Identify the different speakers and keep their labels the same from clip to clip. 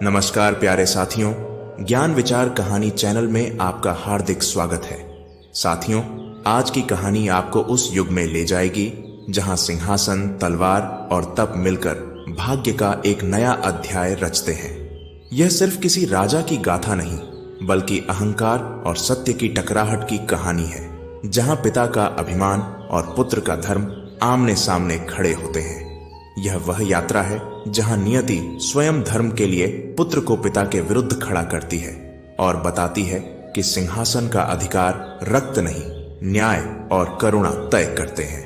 Speaker 1: नमस्कार प्यारे साथियों, ज्ञान विचार कहानी चैनल में आपका हार्दिक स्वागत है। साथियों, आज की कहानी आपको उस युग में ले जाएगी जहां सिंहासन, तलवार और तप मिलकर भाग्य का एक नया अध्याय रचते हैं। यह सिर्फ किसी राजा की गाथा नहीं, बल्कि अहंकार और सत्य की टकराहट की कहानी है, जहां पिता का अभिमान और पुत्र का धर्म आमने सामने खड़े होते हैं। यह वह यात्रा है जहां नियति स्वयं धर्म के लिए पुत्र को पिता के विरुद्ध खड़ा करती है और बताती है कि सिंहासन का अधिकार रक्त नहीं, न्याय और करुणा तय करते हैं।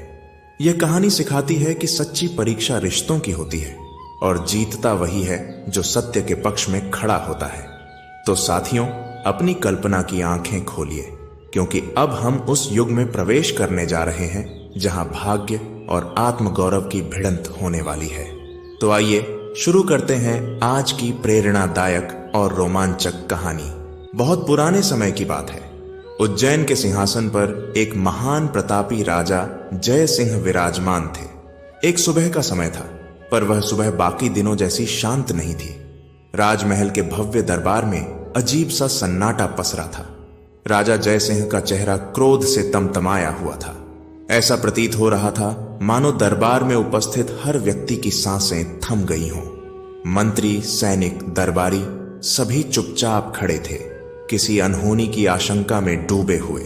Speaker 1: यह कहानी सिखाती है कि सच्ची परीक्षा रिश्तों की होती है और जीतता वही है जो सत्य के पक्ष में खड़ा होता है। तो साथियों, अपनी कल्पना की आंखें खोलिए, क्योंकि अब हम उस युग में प्रवेश करने जा रहे हैं जहां भाग्य और आत्मगौरव की भिड़ंत होने वाली है। तो आइए शुरू करते हैं आज की प्रेरणादायक और रोमांचक कहानी। बहुत पुराने समय की बात है। उज्जैन के सिंहासन पर एक महान प्रतापी राजा जय सिंह विराजमान थे। एक सुबह का समय था, पर वह सुबह बाकी दिनों जैसी शांत नहीं थी। राजमहल के भव्य दरबार में अजीब सा सन्नाटा पसरा था। राजा जय सिंह का चेहरा क्रोध से तमतमाया हुआ था। ऐसा प्रतीत हो रहा था मानो दरबार में उपस्थित हर व्यक्ति की सांसें थम गई हों। मंत्री, सैनिक, दरबारी सभी चुपचाप खड़े थे, किसी अनहोनी की आशंका में डूबे हुए।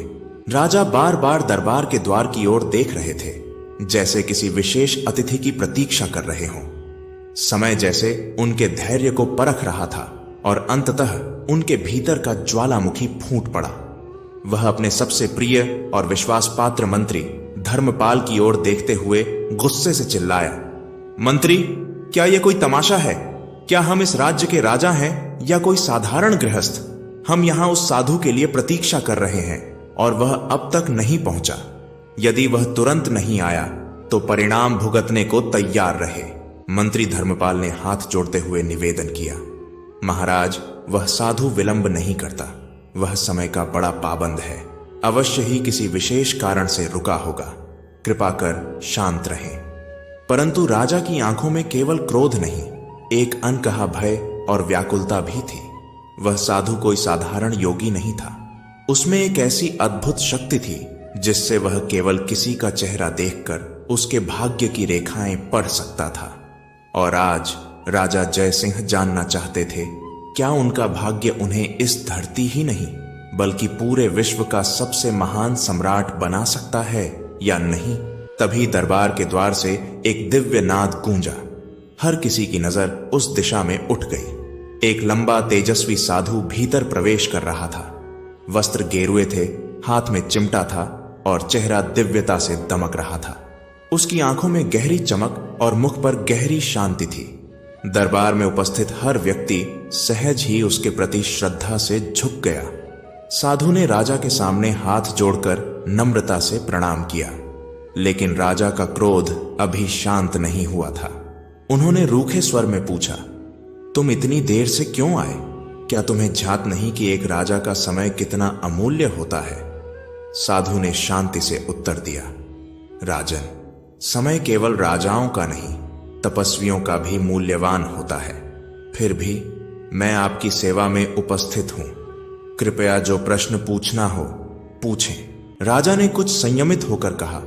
Speaker 1: राजा बार बार दरबार के द्वार की ओर देख रहे थे, जैसे किसी विशेष अतिथि की प्रतीक्षा कर रहे हों। समय जैसे उनके धैर्य को परख रहा था और अंततः उनके भीतर का ज्वालामुखी फूट पड़ा। वह अपने सबसे प्रिय और विश्वास पात्र मंत्री धर्मपाल की ओर देखते हुए गुस्से से चिल्लाया, मंत्री, क्या यह कोई तमाशा है? क्या हम इस राज्य के राजा हैं या कोई साधारण गृहस्थ? हम यहां उस साधु के लिए प्रतीक्षा कर रहे हैं और वह अब तक नहीं पहुंचा। यदि वह तुरंत नहीं आया तो परिणाम भुगतने को तैयार रहे। मंत्री धर्मपाल ने हाथ जोड़ते हुए निवेदन किया, महाराज, वह साधु विलंब नहीं करता। वह समय का बड़ा पाबंद है, अवश्य ही किसी विशेष कारण से रुका होगा। कृपा कर शांत रहें। परंतु राजा की आंखों में केवल क्रोध नहीं, एक अनकहा भय और व्याकुलता भी थी। वह साधु कोई साधारण योगी नहीं था। उसमें एक ऐसी अद्भुत शक्ति थी जिससे वह केवल किसी का चेहरा देखकर उसके भाग्य की रेखाएं पढ़ सकता था। और आज राजा जय सिंह जानना चाहते थे, क्या उनका भाग्य उन्हें इस धरती ही नहीं बल्कि पूरे विश्व का सबसे महान सम्राट बना सकता है या नहीं? तभी दरबार के द्वार से एक दिव्य नाद गूंजा। हर किसी की नजर उस दिशा में उठ गई। एक लंबा तेजस्वी साधु भीतर प्रवेश कर रहा था। वस्त्र गेरुए थे, हाथ में चिमटा था और चेहरा दिव्यता से दमक रहा था। उसकी आंखों में गहरी चमक और मुख पर गहरी शांति थी। दरबार में उपस्थित हर व्यक्ति सहज ही उसके प्रति श्रद्धा से झुक गया। साधु ने राजा के सामने हाथ जोड़कर नम्रता से प्रणाम किया, लेकिन राजा का क्रोध अभी शांत नहीं हुआ था। उन्होंने रूखे स्वर में पूछा, तुम इतनी देर से क्यों आए? क्या तुम्हें झात नहीं कि एक राजा का समय कितना अमूल्य होता है? साधु ने शांति से उत्तर दिया, राजन, समय केवल राजाओं का नहीं, तपस्वियों का भी मूल्यवान होता है। फिर भी मैं आपकी सेवा में उपस्थित हूं। कृपया जो प्रश्न पूछना हो पूछें। राजा ने कुछ संयमित होकर कहा,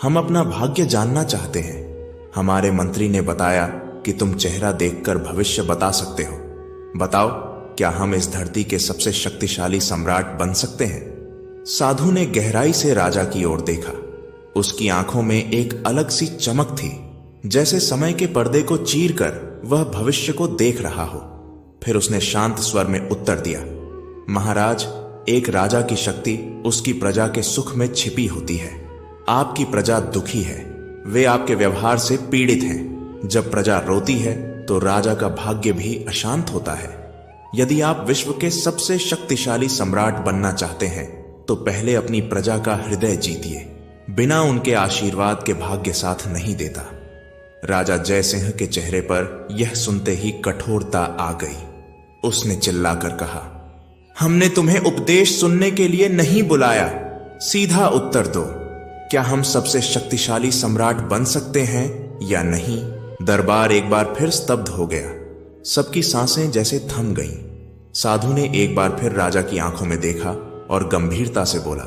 Speaker 1: हम अपना भाग्य जानना चाहते हैं। हमारे मंत्री ने बताया कि तुम चेहरा देखकर भविष्य बता सकते हो। बताओ, क्या हम इस धरती के सबसे शक्तिशाली सम्राट बन सकते हैं? साधु ने गहराई से राजा की ओर देखा। उसकी आंखों में एक अलग सी चमक थी, जैसे समय के पर्दे को चीरकर वह भविष्य को देख रहा हो। फिर उसने शांत स्वर में उत्तर दिया, महाराज, एक राजा की शक्ति उसकी प्रजा के सुख में छिपी होती है। आपकी प्रजा दुखी है, वे आपके व्यवहार से पीड़ित हैं। जब प्रजा रोती है तो राजा का भाग्य भी अशांत होता है। यदि आप विश्व के सबसे शक्तिशाली सम्राट बनना चाहते हैं तो पहले अपनी प्रजा का हृदय जीतिए। बिना उनके आशीर्वाद के भाग्य साथ नहीं देता। राजा जय सिंह के चेहरे पर यह सुनते ही कठोरता आ गई। उसने चिल्लाकर कहा, हमने तुम्हें उपदेश सुनने के लिए नहीं बुलाया, सीधा उत्तर दो। क्या हम सबसे शक्तिशाली सम्राट बन सकते हैं या नहीं? दरबार एक बार फिर स्तब्ध हो गया। सबकी सांसें जैसे थम गईं। साधु ने एक बार फिर राजा की आंखों में देखा और गंभीरता से बोला,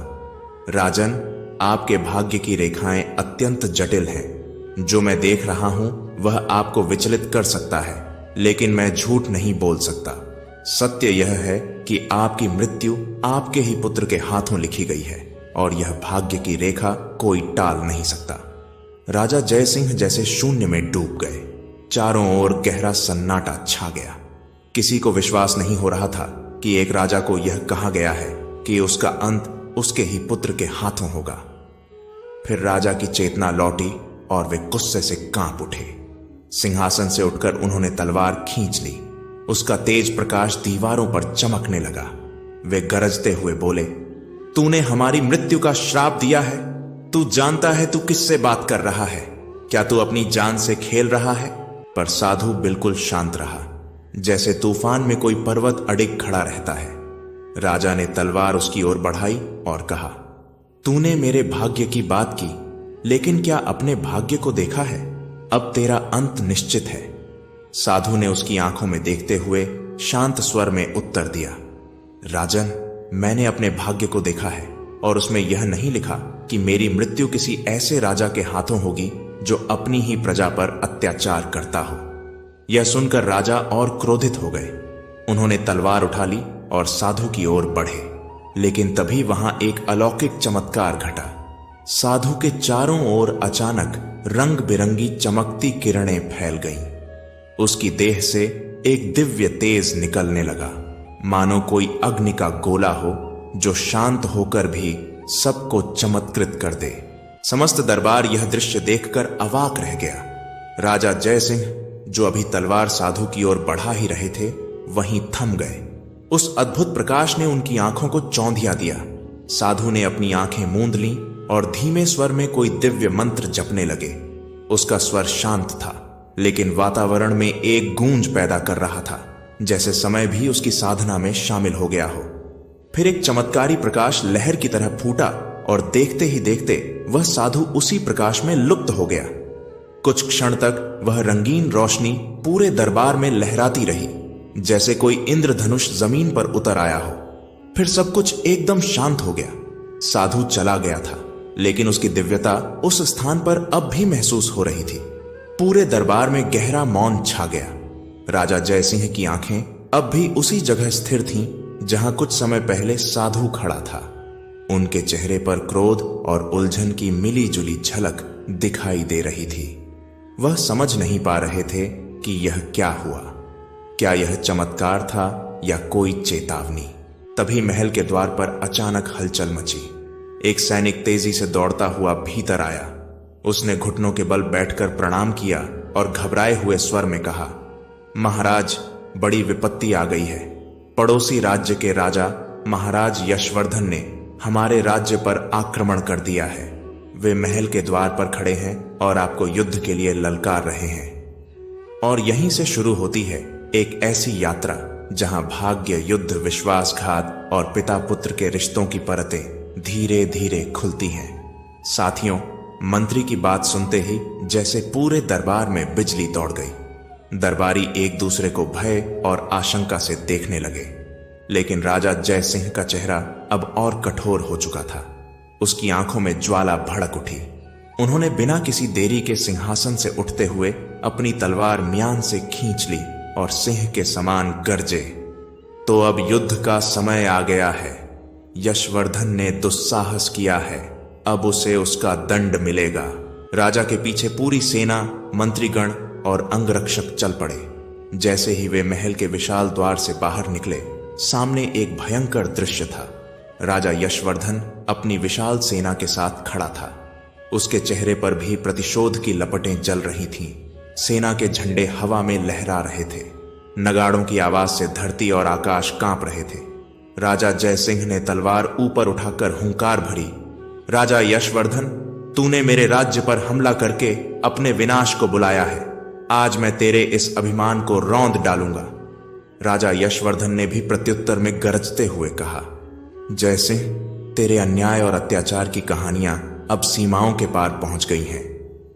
Speaker 1: राजन, आपके भाग्य की रेखाएं अत्यंत जटिल हैं। जो मैं देख रहा हूं वह आपको विचलित कर सकता है, लेकिन मैं झूठ नहीं बोल सकता। सत्य यह है कि आपकी मृत्यु आपके ही पुत्र के हाथों लिखी गई है और यह भाग्य की रेखा कोई टाल नहीं सकता। राजा जयसिंह जैसे शून्य में डूब गए। चारों ओर गहरा सन्नाटा छा गया। किसी को विश्वास नहीं हो रहा था कि एक राजा को यह कहा गया है कि उसका अंत उसके ही पुत्र के हाथों होगा। फिर राजा की चेतना लौटी और वे गुस्से से कांप उठे। सिंहासन से उठकर उन्होंने तलवार खींच ली। उसका तेज प्रकाश दीवारों पर चमकने लगा। वे गरजते हुए बोले, तूने हमारी मृत्यु का श्राप दिया है। तू जानता है तू किससे बात कर रहा है? क्या तू अपनी जान से खेल रहा है? पर साधु बिल्कुल शांत रहा, जैसे तूफान में कोई पर्वत अडिग खड़ा रहता है। राजा ने तलवार उसकी ओर बढ़ाई और कहा, तूने मेरे भाग्य की बात की, लेकिन क्या अपने भाग्य को देखा है? अब तेरा अंत निश्चित है। साधु ने उसकी आंखों में देखते हुए शांत स्वर में उत्तर दिया, राजन, मैंने अपने भाग्य को देखा है और उसमें यह नहीं लिखा कि मेरी मृत्यु किसी ऐसे राजा के हाथों होगी जो अपनी ही प्रजा पर अत्याचार करता हो। यह सुनकर राजा और क्रोधित हो गए। उन्होंने तलवार उठा ली और साधु की ओर बढ़े, लेकिन तभी वहां एक अलौकिक चमत्कार घटा। साधु के चारों ओर अचानक रंग बिरंगी चमकती किरणें फैल गईं। उसकी देह से एक दिव्य तेज निकलने लगा, मानो कोई अग्नि का गोला हो जो शांत होकर भी सबको चमत्कृत कर दे। समस्त दरबार यह दृश्य देखकर अवाक रह गया। राजा जयसिंह, जो अभी तलवार साधु की ओर बढ़ा ही रहे थे, वहीं थम गए। उस अद्भुत प्रकाश ने उनकी आंखों को चौंधिया दिया। साधु ने अपनी आंखें मूंद लीं और धीमे स्वर में कोई दिव्य मंत्र जपने लगे। उसका स्वर शांत था, लेकिन वातावरण में एक गूंज पैदा कर रहा था, जैसे समय भी उसकी साधना में शामिल हो गया हो। फिर एक चमत्कारी प्रकाश लहर की तरह फूटा और देखते ही देखते वह साधु उसी प्रकाश में लुप्त हो गया। कुछ क्षण तक वह रंगीन रोशनी पूरे दरबार में लहराती रही, जैसे कोई इंद्रधनुष जमीन पर उतर आया हो। फिर सब कुछ एकदम शांत हो गया। साधु चला गया था, लेकिन उसकी दिव्यता उस स्थान पर अब भी महसूस हो रही थी। पूरे दरबार में गहरा मौन छा गया। राजा जयसिंह की आंखें अब भी उसी जगह स्थिर थीं जहां कुछ समय पहले साधु खड़ा था। उनके चेहरे पर क्रोध और उलझन की मिली जुली झलक दिखाई दे रही थी। वह समझ नहीं पा रहे थे कि यह क्या हुआ। क्या यह चमत्कार था या कोई चेतावनी? तभी महल के द्वार पर अचानक हलचल मची। एक सैनिक तेजी से दौड़ता हुआ भीतर आया। उसने घुटनों के बल बैठकर प्रणाम किया और घबराए हुए स्वर में कहा, महाराज, बड़ी विपत्ति आ गई है। पड़ोसी राज्य के राजा महाराज यशवर्धन ने हमारे राज्य पर आक्रमण कर दिया है। वे महल के द्वार पर खड़े हैं और आपको युद्ध के लिए ललकार रहे हैं। और यहीं से शुरू होती है एक ऐसी यात्रा जहां भाग्य, युद्ध, विश्वासघात और पिता पुत्र के रिश्तों की परतें धीरे धीरे खुलती हैं। साथियों, मंत्री की बात सुनते ही जैसे पूरे दरबार में बिजली दौड़ गई। दरबारी एक दूसरे को भय और आशंका से देखने लगे, लेकिन राजा जयसिंह का चेहरा अब और कठोर हो चुका था। उसकी आंखों में ज्वाला भड़क उठी। उन्होंने बिना किसी देरी के सिंहासन से उठते हुए अपनी तलवार म्यान से खींच ली और सिंह के समान गरजे, तो अब युद्ध का समय आ गया है। यशवर्धन ने दुस्साहस किया है, अब उसे उसका दंड मिलेगा। राजा के पीछे पूरी सेना, मंत्रीगण और अंगरक्षक चल पड़े। जैसे ही वे महल के विशाल द्वार से बाहर निकले, सामने एक भयंकर दृश्य था। राजा यशवर्धन अपनी विशाल सेना के साथ खड़ा था। उसके चेहरे पर भी प्रतिशोध की लपटें जल रही थीं। सेना के झंडे हवा में लहरा रहे थे। नगाड़ों की आवाज से धरती और आकाश कांप रहे थे। राजा जयसिंह ने तलवार ऊपर उठाकर हुंकार भरी, राजा यशवर्धन, तूने मेरे राज्य पर हमला करके अपने विनाश को बुलाया है। आज मैं तेरे इस अभिमान को रौंद डालूंगा। राजा यशवर्धन ने भी प्रत्युत्तर में गरजते हुए कहा, जयसिंह, तेरे अन्याय और अत्याचार की कहानियां अब सीमाओं के पार पहुंच गई हैं।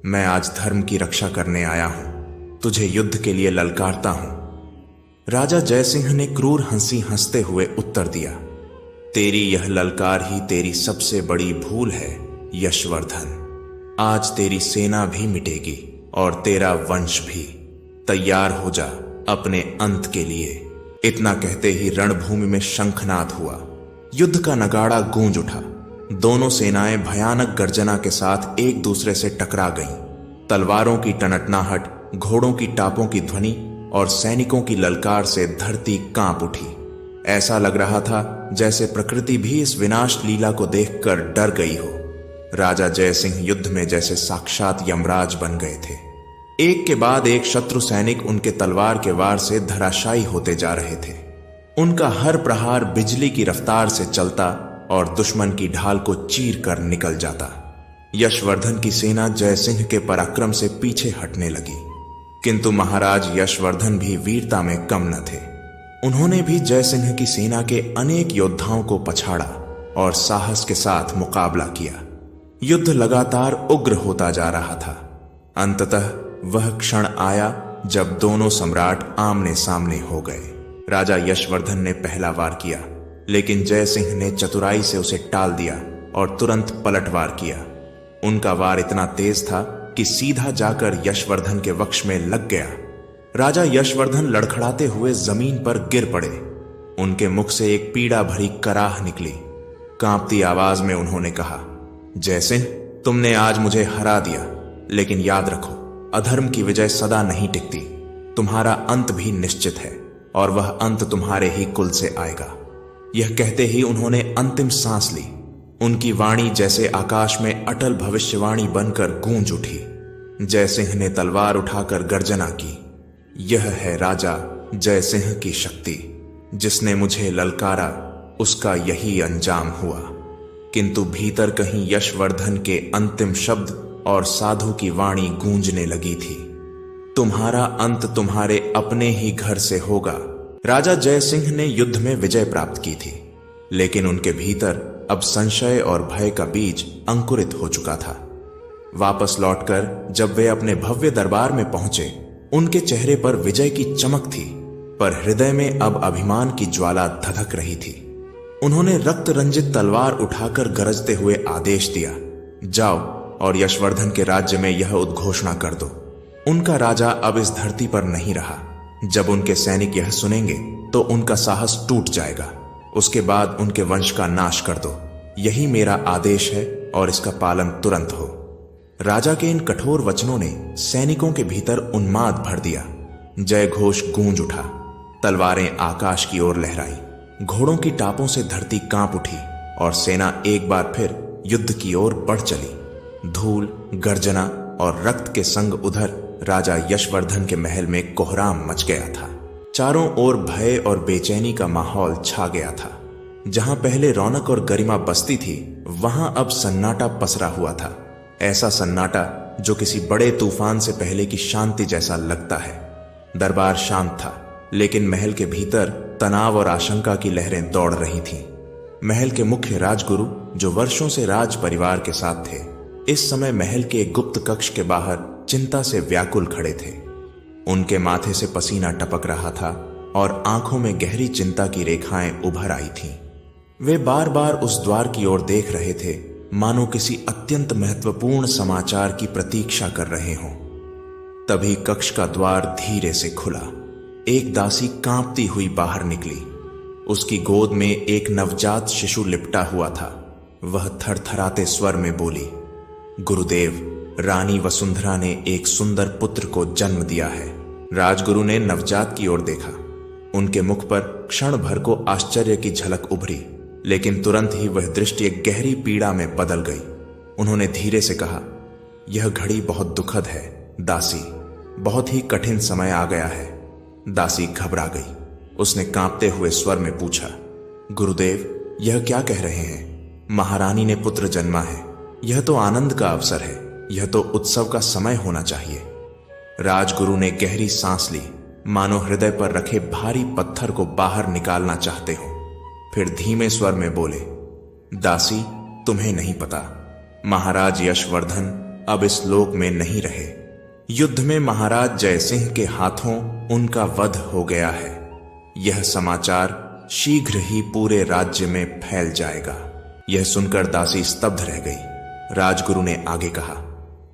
Speaker 1: मैं आज धर्म की रक्षा करने आया हूं। तुझे युद्ध के लिए ललकारता हूं। राजा जयसिंह ने क्रूर हंसी हंसते हुए उत्तर दिया, तेरी यह ललकार ही तेरी सबसे बड़ी भूल है यशवर्धन। आज तेरी सेना भी मिटेगी और तेरा वंश भी। तैयार हो जा अपने अंत के लिए। इतना कहते ही रणभूमि में शंखनाद हुआ। युद्ध का नगाड़ा गूंज उठा। दोनों सेनाएं भयानक गर्जना के साथ एक दूसरे से टकरा गईं। तलवारों की टनटनाहट, घोड़ों की टापों की ध्वनि और सैनिकों की ललकार से धरती कांप उठी। ऐसा लग रहा था जैसे प्रकृति भी इस विनाश लीला को देखकर डर गई हो। राजा जयसिंह युद्ध में जैसे साक्षात यमराज बन गए थे। एक के बाद एक शत्रु सैनिक उनके तलवार के वार से धराशायी होते जा रहे थे। उनका हर प्रहार बिजली की रफ्तार से चलता और दुश्मन की ढाल को चीर कर निकल जाता। यशवर्धन की सेना जयसिंह के पराक्रम से पीछे हटने लगी, किंतु महाराज यशवर्धन भी वीरता में कम न थे। उन्होंने भी जयसिंह की सेना के अनेक योद्धाओं को पछाड़ा और साहस के साथ मुकाबला किया। युद्ध लगातार उग्र होता जा रहा था। अंततः वह क्षण आया जब दोनों सम्राट आमने सामने हो गए। राजा यशवर्धन ने पहला वार किया, लेकिन जयसिंह ने चतुराई से उसे टाल दिया और तुरंत पलटवार किया। उनका वार इतना तेज था कि सीधा जाकर यशवर्धन के वक्ष में लग गया। राजा यशवर्धन लड़खड़ाते हुए जमीन पर गिर पड़े। उनके मुख से एक पीड़ा भरी कराह निकली। कांपती आवाज में उन्होंने कहा, जयसिंह, तुमने आज मुझे हरा दिया, लेकिन याद रखो, अधर्म की विजय सदा नहीं टिकती। तुम्हारा अंत भी निश्चित है और वह अंत तुम्हारे ही कुल से आएगा। यह कहते ही उन्होंने अंतिम सांस ली। उनकी वाणी जैसे आकाश में अटल भविष्यवाणी बनकर गूंज उठी। जयसिंह ने तलवार उठाकर गर्जना की, यह है राजा जयसिंह की शक्ति। जिसने मुझे ललकारा उसका यही अंजाम हुआ। किंतु भीतर कहीं यशवर्धन के अंतिम शब्द और साधु की वाणी गूंजने लगी थी, तुम्हारा अंत तुम्हारे अपने ही घर से होगा। राजा जयसिंह ने युद्ध में विजय प्राप्त की थी, लेकिन उनके भीतर अब संशय और भय का बीज अंकुरित हो चुका था। वापस लौटकर जब वे अपने भव्य दरबार में पहुंचे, उनके चेहरे पर विजय की चमक थी, पर हृदय में अब अभिमान की ज्वाला धधक रही थी। उन्होंने रक्त रंजित तलवार उठाकर गरजते हुए आदेश दिया, जाओ और यशवर्धन के राज्य में यह उद्घोषणा कर दो, उनका राजा अब इस धरती पर नहीं रहा। जब उनके सैनिक यह सुनेंगे तो उनका साहस टूट जाएगा। उसके बाद उनके वंश का नाश कर दो। यही मेरा आदेश है और इसका पालन तुरंत हो। राजा के इन कठोर वचनों ने सैनिकों के भीतर उन्माद भर दिया। जय घोष गूंज उठा। तलवारें आकाश की ओर लहराई। घोड़ों की टापों से धरती कांप उठी और सेना एक बार फिर युद्ध की ओर बढ़ चली। धूल, गर्जना और रक्त के संग उधर राजा यशवर्धन के महल में कोहराम मच गया था। चारों ओर भय और बेचैनी का माहौल छा गया था। जहां पहले रौनक और गरिमा बसती थी, वहां अब सन्नाटा पसरा हुआ था। ऐसा सन्नाटा जो किसी बड़े तूफान से पहले की शांति जैसा लगता है। दरबार शांत था, लेकिन महल के भीतर तनाव और आशंका की लहरें दौड़ रही थीं। महल के मुख्य राजगुरु, जो वर्षों से राज परिवार के साथ थे, इस समय महल के एक गुप्त कक्ष के बाहर चिंता से व्याकुल खड़े थे। उनके माथे से पसीना टपक रहा था और आंखों में गहरी चिंता की रेखाएं उभर आई थीं। वे बार बार उस द्वार की ओर देख रहे थे, मानो किसी अत्यंत महत्वपूर्ण समाचार की प्रतीक्षा कर रहे हों। तभी कक्ष का द्वार धीरे से खुला। एक दासी कांपती हुई बाहर निकली। उसकी गोद में एक नवजात शिशु लिपटा हुआ था। वह थरथराते स्वर में बोली, गुरुदेव, रानी वसुंधरा ने एक सुंदर पुत्र को जन्म दिया है। राजगुरु ने नवजात की ओर देखा। उनके मुख पर क्षण भर को आश्चर्य की झलक उभरी, लेकिन तुरंत ही वह दृष्टि एक गहरी पीड़ा में बदल गई। उन्होंने धीरे से कहा, यह घड़ी बहुत दुखद है दासी, बहुत ही कठिन समय आ गया है। दासी घबरा गई। उसने कांपते हुए स्वर में पूछा, गुरुदेव, यह क्या कह रहे हैं? महारानी ने पुत्र जन्मा है। यह तो आनंद का अवसर है, यह तो उत्सव का समय होना चाहिए। राजगुरु ने गहरी सांस ली, मानो हृदय पर रखे भारी पत्थर को बाहर निकालना चाहते हो। फिर धीमे स्वर में बोले, दासी, तुम्हें नहीं पता, महाराज यशवर्धन अब इस लोक में नहीं रहे। युद्ध में महाराज जयसिंह के हाथों उनका वध हो गया है। यह समाचार शीघ्र ही पूरे राज्य में फैल जाएगा। यह सुनकर दासी स्तब्ध रह गई। राजगुरु ने आगे कहा,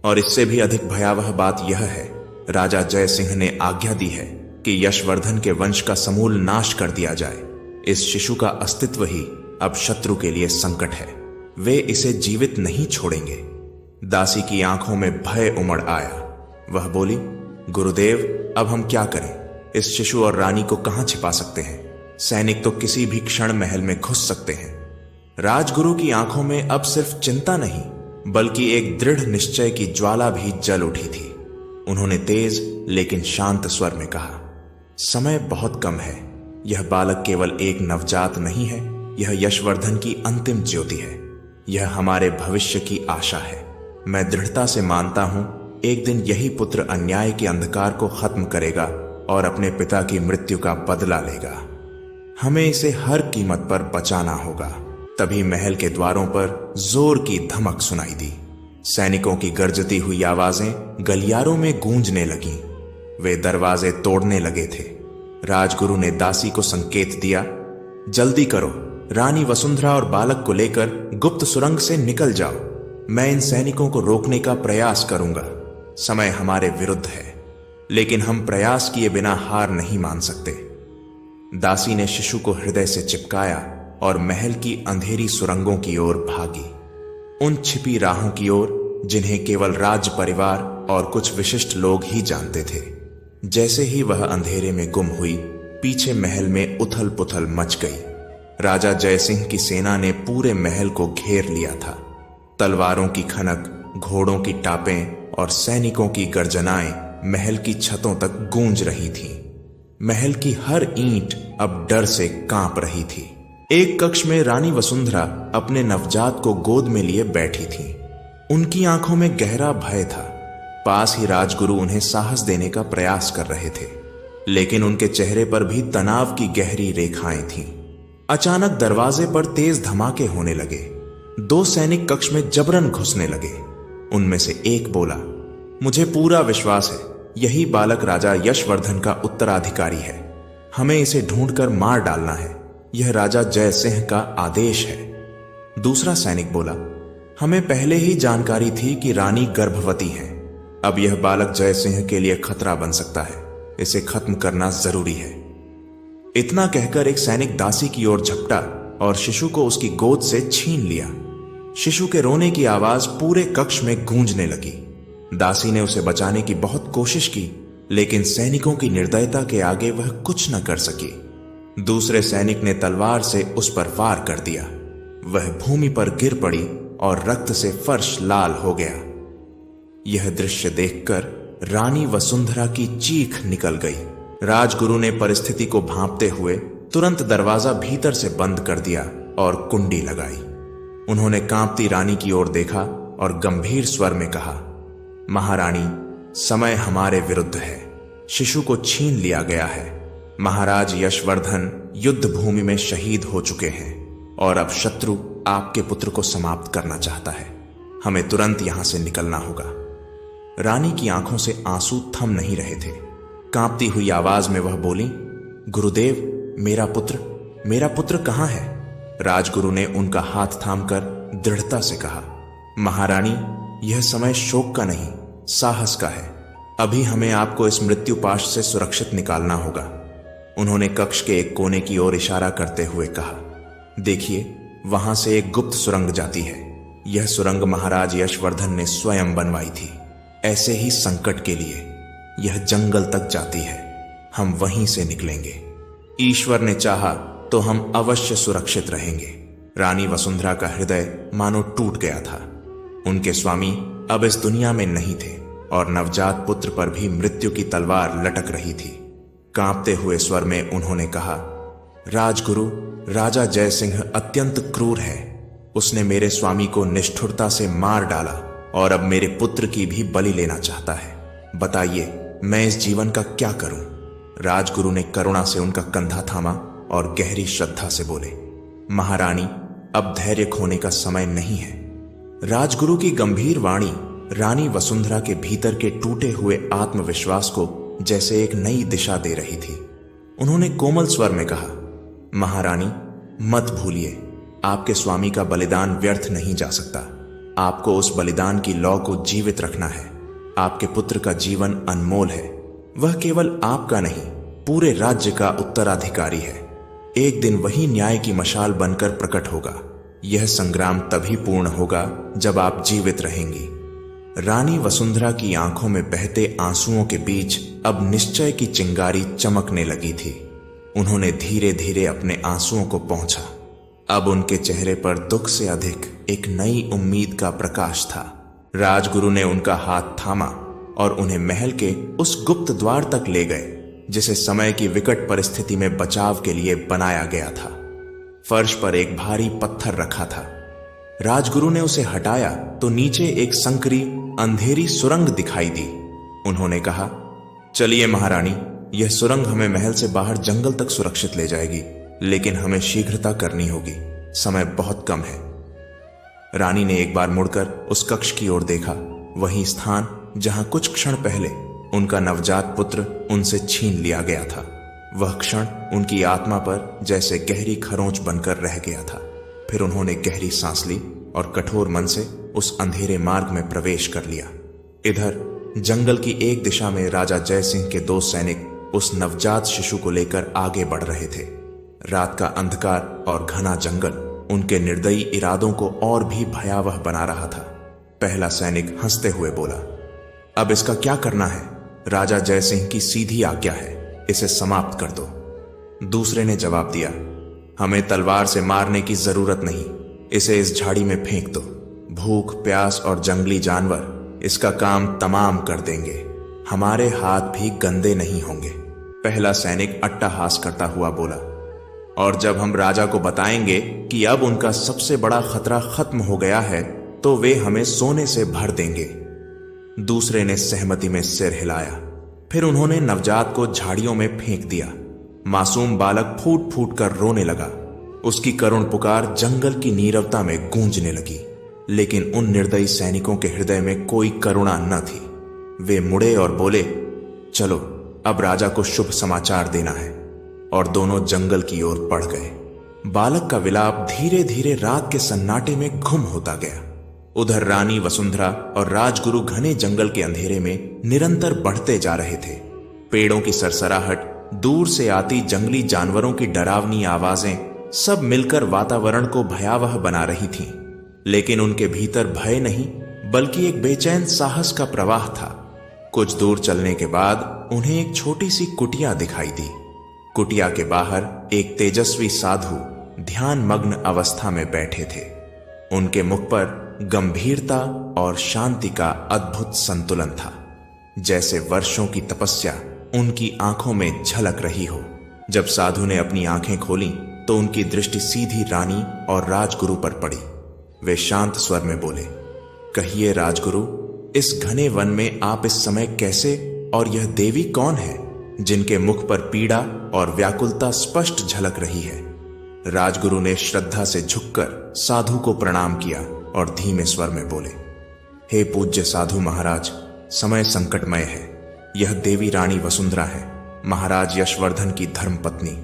Speaker 1: और इससे भी अधिक भयावह बात यह है, राजा जय सिंह ने आज्ञा दी है कि यशवर्धन के वंश का समूल नाश कर दिया जाए। इस शिशु का अस्तित्व ही अब शत्रु के लिए संकट है। वे इसे जीवित नहीं छोड़ेंगे। दासी की आंखों में भय उमड़ आया। वह बोली, गुरुदेव, अब हम क्या करें? इस शिशु और रानी को कहां छिपा सकते हैं? सैनिक तो किसी भी क्षण महल में घुस सकते हैं। राजगुरु की आंखों में अब सिर्फ चिंता नहीं, बल्कि एक दृढ़ निश्चय की ज्वाला भी जल उठी थी। उन्होंने तेज लेकिन शांत स्वर में कहा, समय बहुत कम है। यह बालक केवल एक नवजात नहीं है, यह यशवर्धन की अंतिम ज्योति है। यह हमारे भविष्य की आशा है। मैं दृढ़ता से मानता हूं, एक दिन यही पुत्र अन्याय के अंधकार को खत्म करेगा और अपने पिता की मृत्यु का बदला लेगा। हमें इसे हर कीमत पर बचाना होगा। तभी महल के द्वारों पर जोर की धमक सुनाई दी। सैनिकों की गरजती हुई आवाजें गलियारों में गूंजने लगीं। वे दरवाजे तोड़ने लगे थे। राजगुरु ने दासी को संकेत दिया, जल्दी करो, रानी वसुंधरा और बालक को लेकर गुप्त सुरंग से निकल जाओ। मैं इन सैनिकों को रोकने का प्रयास करूंगा। समय हमारे विरुद्ध है, लेकिन हम प्रयास किए बिना हार नहीं मान सकते। दासी ने शिशु को हृदय से चिपकाया और महल की अंधेरी सुरंगों की ओर भागी, उन छिपी राहों की ओर जिन्हें केवल राज परिवार और कुछ विशिष्ट लोग ही जानते थे। जैसे ही वह अंधेरे में गुम हुई, पीछे महल में उथल पुथल मच गई। राजा जयसिंह की सेना ने पूरे महल को घेर लिया था। तलवारों की खनक, घोड़ों की टापें और सैनिकों की गर्जनाएं महल की छतों तक गूंज रही थीं। महल की हर ईंट अब डर से कांप रही थी। एक कक्ष में रानी वसुंधरा अपने नवजात को गोद में लिए बैठी थीं। उनकी आंखों में गहरा भय था। पास ही राजगुरु उन्हें साहस देने का प्रयास कर रहे थे, लेकिन उनके चेहरे पर भी तनाव की गहरी रेखाएं थीं। अचानक दरवाजे पर तेज धमाके होने लगे। 2 सैनिक कक्ष में जबरन घुसने लगे। उनमें से एक बोला, मुझे पूरा विश्वास है, यही बालक राजा यशवर्धन का उत्तराधिकारी है। हमें इसे ढूंढकर मार डालना है। यह राजा जय सिंह का आदेश है। दूसरा सैनिक बोला, हमें पहले ही जानकारी थी कि रानी गर्भवती है। अब यह बालक जय सिंह के लिए खतरा बन सकता है। इसे खत्म करना जरूरी है। इतना कहकर एक सैनिक दासी की ओर झपटा और शिशु को उसकी गोद से छीन लिया। शिशु के रोने की आवाज पूरे कक्ष में गूंजने लगी। दासी ने उसे बचाने की बहुत कोशिश की, लेकिन सैनिकों की निर्दयता के आगे वह कुछ न कर सकी। दूसरे सैनिक ने तलवार से उस पर वार कर दिया। वह भूमि पर गिर पड़ी और रक्त से फर्श लाल हो गया। यह दृश्य देखकर रानी वसुंधरा की चीख निकल गई। राजगुरु ने परिस्थिति को भांपते हुए तुरंत दरवाजा भीतर से बंद कर दिया और कुंडी लगाई। उन्होंने कांपती रानी की ओर देखा और गंभीर स्वर में कहा, महारानी, समय हमारे विरुद्ध है। शिशु को छीन लिया गया है। महाराज यशवर्धन युद्ध भूमि में शहीद हो चुके हैं और अब शत्रु आपके पुत्र को समाप्त करना चाहता है। हमें तुरंत यहां से निकलना होगा। रानी की आंखों से आंसू थम नहीं रहे थे। कांपती हुई आवाज में वह बोली, गुरुदेव, मेरा पुत्र कहां है? राजगुरु ने उनका हाथ थामकर दृढ़ता से कहा, महारानी, यह समय शोक का नहीं, साहस का है। अभी हमें आपको इस मृत्युपाश से सुरक्षित निकालना होगा। उन्होंने कक्ष के एक कोने की ओर इशारा करते हुए कहा, देखिए, वहां से एक गुप्त सुरंग जाती है। यह सुरंग महाराज यशवर्धन ने स्वयं बनवाई थी, ऐसे ही संकट के लिए। यह जंगल तक जाती है। हम वहीं से निकलेंगे। ईश्वर ने चाहा तो हम अवश्य सुरक्षित रहेंगे। रानी वसुंधरा का हृदय मानो टूट गया था। उनके स्वामी अब इस दुनिया में नहीं थे और नवजात पुत्र पर भी मृत्यु की तलवार लटक रही थी। कांपते हुए स्वर में उन्होंने कहा, राजगुरु, राजा जय सिंह अत्यंत क्रूर है। उसने मेरे स्वामी को निष्ठुरता से मार डाला और अब मेरे पुत्र की भी बलि लेना चाहता है। बताइए, मैं इस जीवन का क्या करूं? राजगुरु ने करुणा से उनका कंधा थामा और गहरी श्रद्धा से बोले, महारानी, अब धैर्य खोने का समय नहीं है। राजगुरु की गंभीर वाणी रानी वसुंधरा के भीतर के टूटे हुए आत्मविश्वास को जैसे एक नई दिशा दे रही थी। उन्होंने कोमल स्वर में कहा, महारानी, मत भूलिए, आपके स्वामी का बलिदान व्यर्थ नहीं जा सकता। आपको उस बलिदान की लौ को जीवित रखना है। आपके पुत्र का जीवन अनमोल है। वह केवल आपका नहीं, पूरे राज्य का उत्तराधिकारी है। एक दिन वही न्याय की मशाल बनकर प्रकट होगा। यह संग्राम तभी पूर्ण होगा जब आप जीवित रहेंगी। रानी वसुंधरा की आंखों में बहते आंसुओं के बीच अब निश्चय की चिंगारी चमकने लगी थी। उन्होंने धीरे धीरे अपने आंसुओं को पोंछा। अब उनके चेहरे पर दुख से अधिक एक नई उम्मीद का प्रकाश था। राजगुरु ने उनका हाथ थामा और उन्हें महल के उस गुप्त द्वार तक ले गए जिसे समय की विकट परिस्थिति में बचाव के लिए बनाया गया था। फर्श पर एक भारी पत्थर रखा था। राजगुरु ने उसे हटाया तो नीचे एक संकरी अंधेरी सुरंग दिखाई दी। उन्होंने कहा, चलिए महारानी, यह सुरंग हमें महल से बाहर जंगल तक सुरक्षित ले जाएगी, लेकिन हमें शीघ्रता करनी होगी, समय बहुत कम है। रानी ने एक बार मुड़कर उस कक्ष की ओर देखा, वही स्थान जहां कुछ क्षण पहले उनका नवजात पुत्र उनसे छीन लिया गया था। वह क्षण उनकी आत्मा पर जैसे गहरी खरोंच बनकर रह गया था। फिर उन्होंने गहरी सांस ली और कठोर मन से उस अंधेरे मार्ग में प्रवेश कर लिया। इधर जंगल की एक दिशा में राजा जय सिंह के 2 सैनिक उस नवजात शिशु को लेकर आगे बढ़ रहे थे। रात का अंधकार और घना जंगल उनके निर्दयी इरादों को और भी भयावह बना रहा था। पहला सैनिक हंसते हुए बोला, अब इसका क्या करना है? राजा जय सिंह की सीधी आज्ञा है, इसे समाप्त कर दो। दूसरे ने जवाब दिया, हमें तलवार से मारने की जरूरत नहीं, इसे इस झाड़ी में फेंक दो। भूख, प्यास और जंगली जानवर इसका काम तमाम कर देंगे, हमारे हाथ भी गंदे नहीं होंगे। पहला सैनिक अट्टहास करता हुआ बोला, और जब हम राजा को बताएंगे कि अब उनका सबसे बड़ा खतरा खत्म हो गया है तो वे हमें सोने से भर देंगे। दूसरे ने सहमति में सिर हिलाया। फिर उन्होंने नवजात को झाड़ियों में फेंक दिया। मासूम बालक फूट फूट कर रोने लगा। उसकी करुण पुकार जंगल की नीरवता में गूंजने लगी, लेकिन उन निर्दयी सैनिकों के हृदय में कोई करुणा न थी। वे मुड़े और बोले, चलो अब राजा को शुभ समाचार देना है, और दोनों जंगल की ओर बढ़ गए। बालक का विलाप धीरे धीरे रात के सन्नाटे में गुम होता गया। उधर रानी वसुंधरा और राजगुरु घने जंगल के अंधेरे में निरंतर बढ़ते जा रहे थे। पेड़ों की सरसराहट, दूर से आती जंगली जानवरों की डरावनी आवाजें सब मिलकर वातावरण को भयावह बना रही थीं। लेकिन उनके भीतर भय नहीं, बल्कि एक बेचैन साहस का प्रवाह था। कुछ दूर चलने के बाद उन्हें एक छोटी सी कुटिया दिखाई दी। कुटिया के बाहर एक तेजस्वी साधु ध्यान मग्न अवस्था में बैठे थे। उनके मुख पर गंभीरता और शांति का अद्भुत संतुलन था, जैसे वर्षों की तपस्या उनकी आंखों में झलक रही हो। जब साधु ने अपनी आंखें खोली तो उनकी दृष्टि सीधी रानी और राजगुरु पर पड़ी। वे शांत स्वर में बोले, कहिए राजगुरु, इस घने वन में आप इस समय कैसे, और यह देवी कौन है जिनके मुख पर पीड़ा और व्याकुलता स्पष्ट झलक रही है? राजगुरु ने श्रद्धा से झुककर साधु को प्रणाम किया और धीमे स्वर में बोले, हे पूज्य साधु महाराज, समय संकटमय है। यह देवी रानी वसुंधरा है, महाराज यशवर्धन की धर्मपत्नी।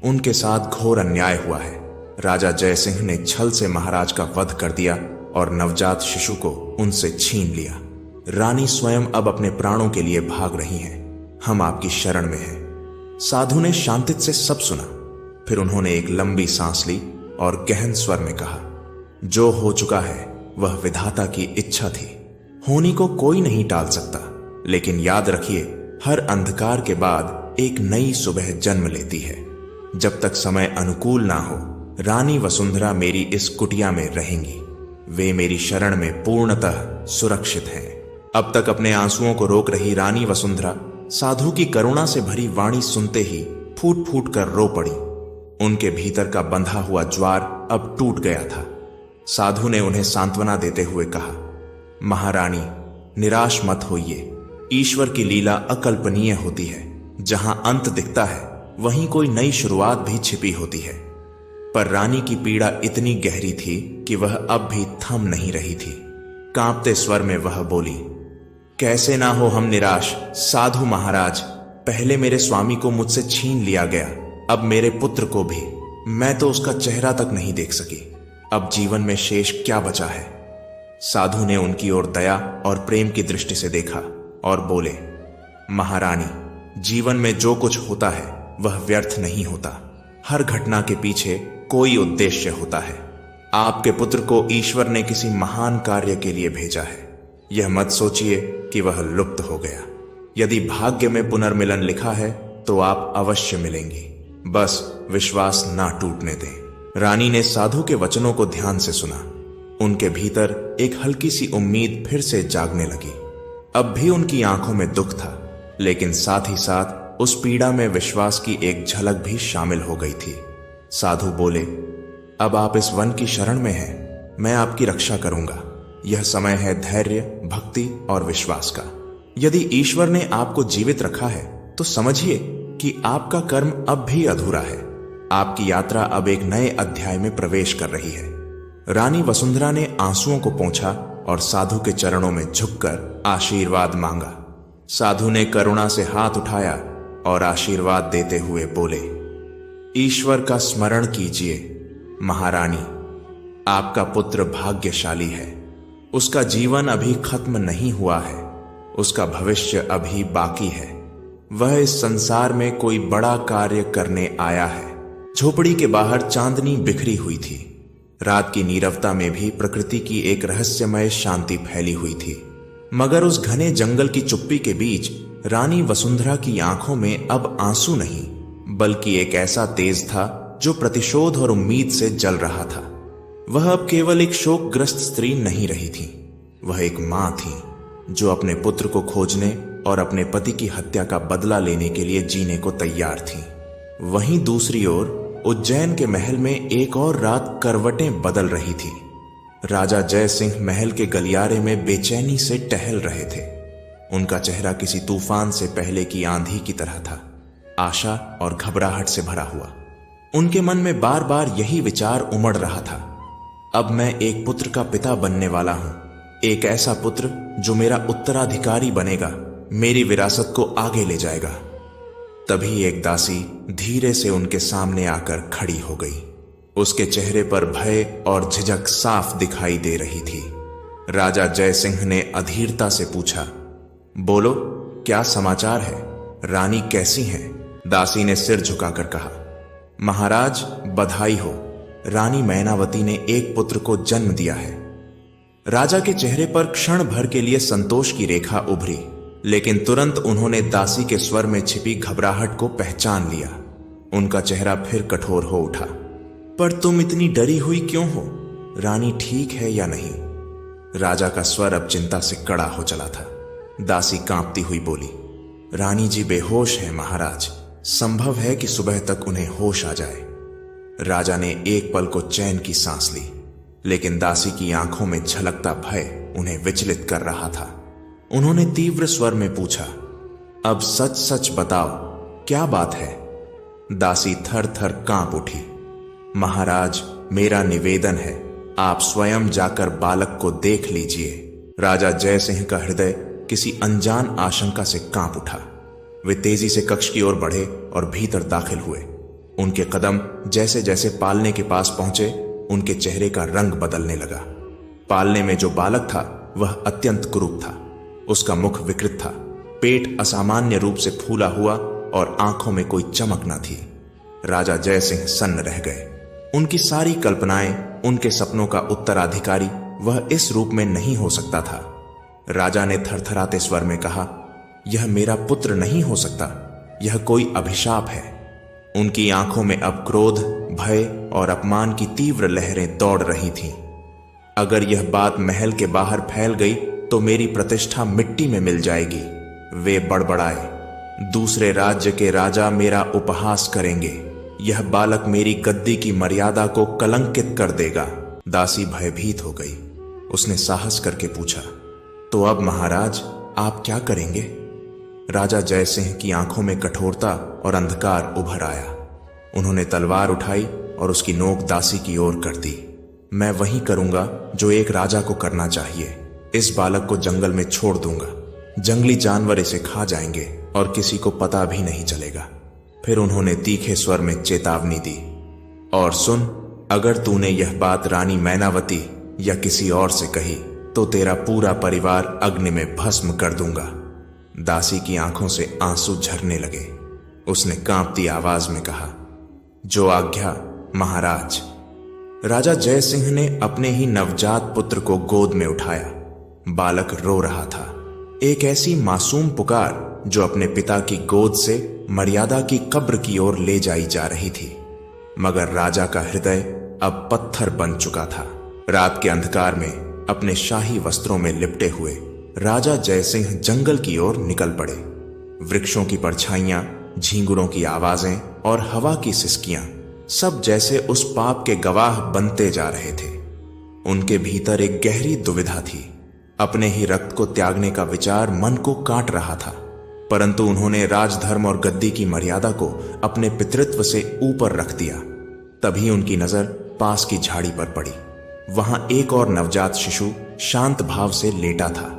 Speaker 1: उनके साथ घोर अन्याय हुआ है। राजा जय सिंह ने छल से महाराज का वध कर दिया और नवजात शिशु को उनसे छीन लिया। रानी स्वयं अब अपने प्राणों के लिए भाग रही हैं। हम आपकी शरण में हैं। साधु ने शांतित से सब सुना। फिर उन्होंने एक लंबी सांस ली और गहन स्वर में कहा, जो हो चुका है वह विधाता की इच्छा थी। होनी को कोई नहीं टाल सकता, लेकिन याद रखिए, हर अंधकार के बाद एक नई सुबह जन्म लेती है। जब तक समय अनुकूल ना हो, रानी वसुंधरा मेरी इस कुटिया में रहेंगी। वे मेरी शरण में पूर्णतः सुरक्षित हैं। अब तक अपने आंसुओं को रोक रही रानी वसुंधरा साधु की करुणा से भरी वाणी सुनते ही फूट फूट कर रो पड़ी। उनके भीतर का बंधा हुआ ज्वार अब टूट गया था। साधु ने उन्हें सांत्वना देते हुए कहा, महारानी, निराश मत होइए। ईश्वर की लीला अकल्पनीय होती है। जहां अंत दिखता है वहीं कोई नई शुरुआत भी छिपी होती है। पर रानी की पीड़ा इतनी गहरी थी कि वह अब भी थम नहीं रही थी। कांपते स्वर में वह बोली, कैसे ना हो हम निराश साधु महाराज। पहले मेरे स्वामी को मुझसे छीन लिया गया, अब मेरे पुत्र को भी। मैं तो उसका चेहरा तक नहीं देख सकी। अब जीवन में शेष क्या बचा है? साधु ने उनकी ओर दया और प्रेम की दृष्टि से देखा और बोले, महारानी, जीवन में जो कुछ होता है वह व्यर्थ नहीं होता। हर घटना के पीछे कोई उद्देश्य होता है। आपके पुत्र को ईश्वर ने किसी महान कार्य के लिए भेजा है। यह मत सोचिए कि वह लुप्त हो गया। यदि भाग्य में पुनर्मिलन लिखा है तो आप अवश्य मिलेंगी। बस विश्वास ना टूटने दें। रानी ने साधु के वचनों को ध्यान से सुना। उनके भीतर एक हल्की सी उम्मीद फिर से जागने लगी। अब भी उनकी आंखों में दुख था, लेकिन साथ ही साथ उस पीड़ा में विश्वास की एक झलक भी शामिल हो गई थी। साधु बोले, अब आप इस वन की शरण में हैं, मैं आपकी रक्षा करूंगा। यह समय है धैर्य, भक्ति और विश्वास का। यदि ईश्वर ने आपको जीवित रखा है तो समझिए कि आपका कर्म अब भी अधूरा है। आपकी यात्रा अब एक नए अध्याय में प्रवेश कर रही है। रानी वसुंधरा ने आंसुओं को पोंछा और साधु के चरणों में झुककर आशीर्वाद मांगा। साधु ने करुणा से हाथ उठाया और आशीर्वाद देते हुए बोले, ईश्वर का स्मरण कीजिए महारानी, आपका पुत्र भाग्यशाली है। उसका जीवन अभी खत्म नहीं हुआ है, उसका भविष्य अभी बाकी है। वह इस संसार में कोई बड़ा कार्य करने आया है। झोपड़ी के बाहर चांदनी बिखरी हुई थी। रात की नीरवता में भी प्रकृति की एक रहस्यमय शांति फैली हुई थी। मगर उस घने जंगल की चुप्पी के बीच रानी वसुंधरा की आंखों में अब आंसू नहीं, बल्कि एक ऐसा तेज था जो प्रतिशोध और उम्मीद से जल रहा था। वह अब केवल एक शोकग्रस्त स्त्री नहीं रही थी, वह एक मां थी जो अपने पुत्र को खोजने और अपने पति की हत्या का बदला लेने के लिए जीने को तैयार थी। वहीं दूसरी ओर उज्जैन के महल में एक और रात करवटें बदल रही थी। राजा जय सिंह महल के गलियारे में बेचैनी से टहल रहे थे। उनका चेहरा किसी तूफान से पहले की आंधी की तरह था, आशा और घबराहट से भरा हुआ। उनके मन में बार बार यही विचार उमड़ रहा था, अब मैं एक पुत्र का पिता बनने वाला हूं, एक ऐसा पुत्र जो मेरा उत्तराधिकारी बनेगा, मेरी विरासत को आगे ले जाएगा। तभी एक दासी धीरे से उनके सामने आकर खड़ी हो गई। उसके चेहरे पर भय और झिझक साफ दिखाई दे रही थी। राजा जय सिंह ने अधीरता से पूछा, बोलो, क्या समाचार है? रानी कैसी हैं? दासी ने सिर झुकाकर कहा, महाराज बधाई हो, रानी मैनावती ने एक पुत्र को जन्म दिया है। राजा के चेहरे पर क्षण भर के लिए संतोष की रेखा उभरी, लेकिन तुरंत उन्होंने दासी के स्वर में छिपी घबराहट को पहचान लिया। उनका चेहरा फिर कठोर हो उठा। पर तुम इतनी डरी हुई क्यों हो? रानी ठीक है या नहीं? राजा का स्वर अब चिंता से कड़ा हो चला था। दासी कांपती हुई बोली, रानी जी बेहोश हैं महाराज, संभव है कि सुबह तक उन्हें होश आ जाए। राजा ने एक पल को चैन की सांस ली, लेकिन दासी की आंखों में झलकता भय उन्हें विचलित कर रहा था। उन्होंने तीव्र स्वर में पूछा, अब सच सच बताओ, क्या बात है? दासी थर थर कांप उठी। महाराज, मेरा निवेदन है, आप स्वयं जाकर बालक को देख लीजिए। राजा जय सिंह का हृदय किसी अनजान आशंका से कांप उठा। वे तेजी से कक्ष की ओर बढ़े और भीतर दाखिल हुए। उनके कदम जैसे जैसे पालने के पास पहुंचे, उनके चेहरे का रंग बदलने लगा। पालने में जो बालक था वह अत्यंत कुरूप था। उसका मुख विकृत था, पेट असामान्य रूप से फूला हुआ और आंखों में कोई चमक न थी। राजा जय सिंह सन्न रह गए। उनकी सारी कल्पनाएं, उनके सपनों का उत्तराधिकारी वह इस रूप में नहीं हो सकता था। राजा ने थरथराते स्वर में कहा, यह मेरा पुत्र नहीं हो सकता, यह कोई अभिशाप है। उनकी आंखों में अब क्रोध, भय और अपमान की तीव्र लहरें दौड़ रही थीं। अगर यह बात महल के बाहर फैल गई तो मेरी प्रतिष्ठा मिट्टी में मिल जाएगी। वे बड़बड़ाए, दूसरे राज्य के राजा मेरा उपहास करेंगे, यह बालक मेरी गद्दी की मर्यादा को कलंकित कर देगा। दासी भयभीत हो गई। उसने साहस करके पूछा, तो अब महाराज आप क्या करेंगे? राजा जय सिंह की आंखों में कठोरता और अंधकार उभर आया। उन्होंने तलवार उठाई और उसकी नोक दासी की ओर कर दी। मैं वही करूंगा जो एक राजा को करना चाहिए। इस बालक को जंगल में छोड़ दूंगा। जंगली जानवर इसे खा जाएंगे और किसी को पता भी नहीं चलेगा। फिर उन्होंने तीखे स्वर में चेतावनी दी, और सुन, अगर तूने यह बात रानी मैनावती या किसी और से कही तो तेरा पूरा परिवार अग्नि में भस्म कर दूंगा। दासी की आंखों से आंसू झरने लगे। उसने कांपती आवाज में कहा, जो आज्ञा महाराज। राजा जय सिंह ने अपने ही नवजात पुत्र को गोद में उठाया। बालक रो रहा था। एक ऐसी मासूम पुकार जो अपने पिता की गोद से मर्यादा की कब्र की ओर ले जाई जा रही थी। मगर राजा का हृदय अब पत्थर बन चुका था। रात के अंधकार में अपने शाही वस्त्रों में लिपटे हुए राजा जय सिंह जंगल की ओर निकल पड़े। वृक्षों की परछाइयां, झींगुरों की आवाजें और हवा की सिसकियां सब जैसे उस पाप के गवाह बनते जा रहे थे। उनके भीतर एक गहरी दुविधा थी। अपने ही रक्त को त्यागने का विचार मन को काट रहा था, परंतु उन्होंने राजधर्म और गद्दी की मर्यादा को अपने पितृत्व से ऊपर रख दिया। तभी उनकी नजर पास की झाड़ी पर पड़ी। वहां एक और नवजात शिशु शांत भाव से लेटा था।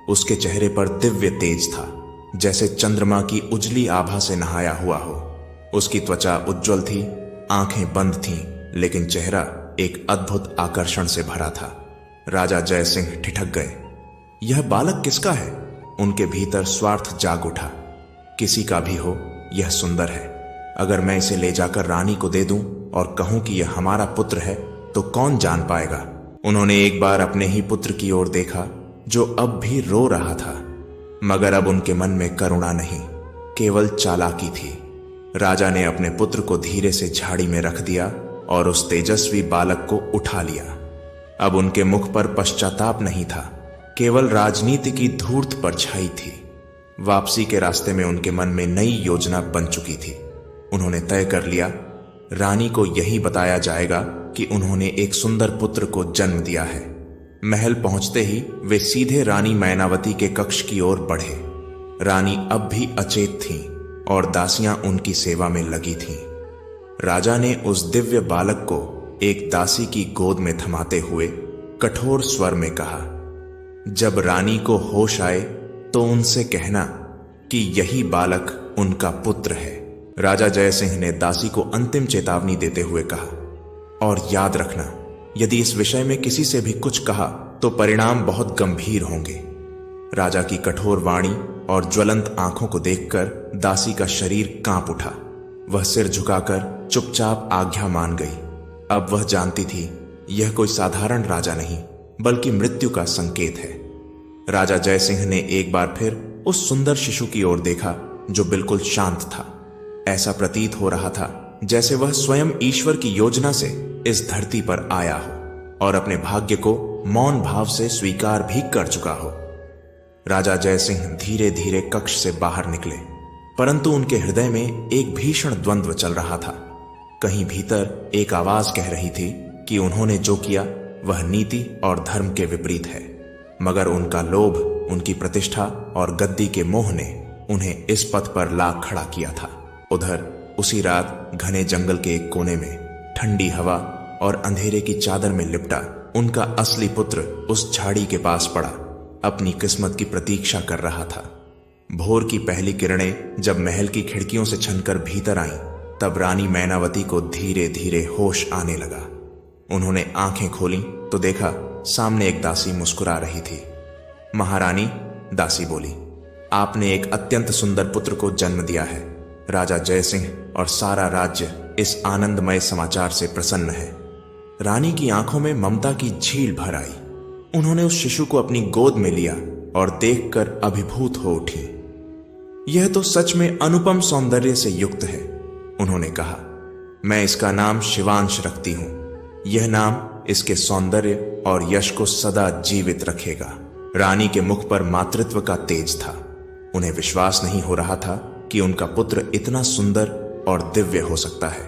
Speaker 1: उसके चेहरे पर दिव्य तेज था, जैसे चंद्रमा की उजली आभा से नहाया हुआ हो। उसकी त्वचा उज्ज्वल थी, आंखें बंद थीं, लेकिन चेहरा एक अद्भुत आकर्षण से भरा था। राजा जय सिंह ठिठक गए। यह बालक किसका है? उनके भीतर स्वार्थ जाग उठा। किसी का भी हो, यह सुंदर है। अगर मैं इसे ले जाकर रानी को दे दूं और कहूं कि यह हमारा पुत्र है, तो कौन जान पाएगा? उन्होंने एक बार अपने ही पुत्र की ओर देखा, जो अब भी रो रहा था। मगर अब उनके मन में करुणा नहीं, केवल चालाकी थी। राजा ने अपने पुत्र को धीरे से झाड़ी में रख दिया और उस तेजस्वी बालक को उठा लिया। अब उनके मुख पर पश्चाताप नहीं था, केवल राजनीति की धूर्त परछाई थी। वापसी के रास्ते में उनके मन में नई योजना बन चुकी थी। उन्होंने तय कर लिया, रानी को यही बताया जाएगा कि उन्होंने एक सुंदर पुत्र को जन्म दिया है। महल पहुंचते ही वे सीधे रानी मैनावती के कक्ष की ओर बढ़े। रानी अब भी अचेत थीं और दासियां उनकी सेवा में लगी थीं। राजा ने उस दिव्य बालक को एक दासी की गोद में थमाते हुए कठोर स्वर में कहा, जब रानी को होश आए तो उनसे कहना कि यही बालक उनका पुत्र है। राजा जय सिंह ने दासी को अंतिम चेतावनी देते हुए कहा, और याद रखना, यदि इस विषय में किसी से भी कुछ कहा तो परिणाम बहुत गंभीर होंगे। राजा की कठोर वाणी और ज्वलंत आंखों को देखकर दासी का शरीर कांप उठा। वह सिर झुकाकर चुपचाप आज्ञा मान गई। अब वह जानती थी, यह कोई साधारण राजा नहीं, बल्कि मृत्यु का संकेत है। राजा जय सिंह ने एक बार फिर उस सुंदर शिशु की ओर देखा, जो बिल्कुल शांत था। ऐसा प्रतीत हो रहा था जैसे वह स्वयं ईश्वर की योजना से इस धरती पर आया हो और अपने भाग्य को मौन भाव से स्वीकार भी कर चुका हो। राजा जय सिंह धीरे धीरे कक्ष से बाहर निकले, परंतु उनके हृदय में एक भीषण द्वंद्व चल रहा था। कहीं भीतर एक आवाज कह रही थी कि उन्होंने जो किया वह नीति और धर्म के विपरीत है, मगर उनका लोभ, उनकी प्रतिष्ठा और गद्दी के मोह ने उन्हें इस पथ पर ला खड़ा किया था। उधर उसी रात घने जंगल के एक कोने में ठंडी हवा और अंधेरे की चादर में लिपटा उनका असली पुत्र उस झाड़ी के पास पड़ा, अपनी किस्मत की प्रतीक्षा कर रहा था। भोर की पहली किरणें जब महल की खिड़कियों से छनकर भीतर आईं, तब रानी मैनावती को धीरे धीरे होश आने लगा। उन्होंने आंखें खोलीं तो देखा सामने एक दासी मुस्कुरा रही थी। महारानी, दासी बोली, आपने एक अत्यंत सुंदर पुत्र को जन्म दिया है। राजा जय सिंह और सारा राज्य इस आनंदमय समाचार से प्रसन्न है। रानी की आंखों में ममता की झील भर आई। उन्होंने उस शिशु को अपनी गोद में लिया और देखकर अभिभूत हो उठी। यह तो सच में अनुपम सौंदर्य से युक्त है, उन्होंने कहा। मैं इसका नाम शिवांश रखती हूं। यह नाम इसके सौंदर्य और यश को सदा जीवित रखेगा। रानी के मुख पर मातृत्व का तेज था। उन्हें विश्वास नहीं हो रहा था कि उनका पुत्र इतना सुंदर और दिव्य हो सकता है।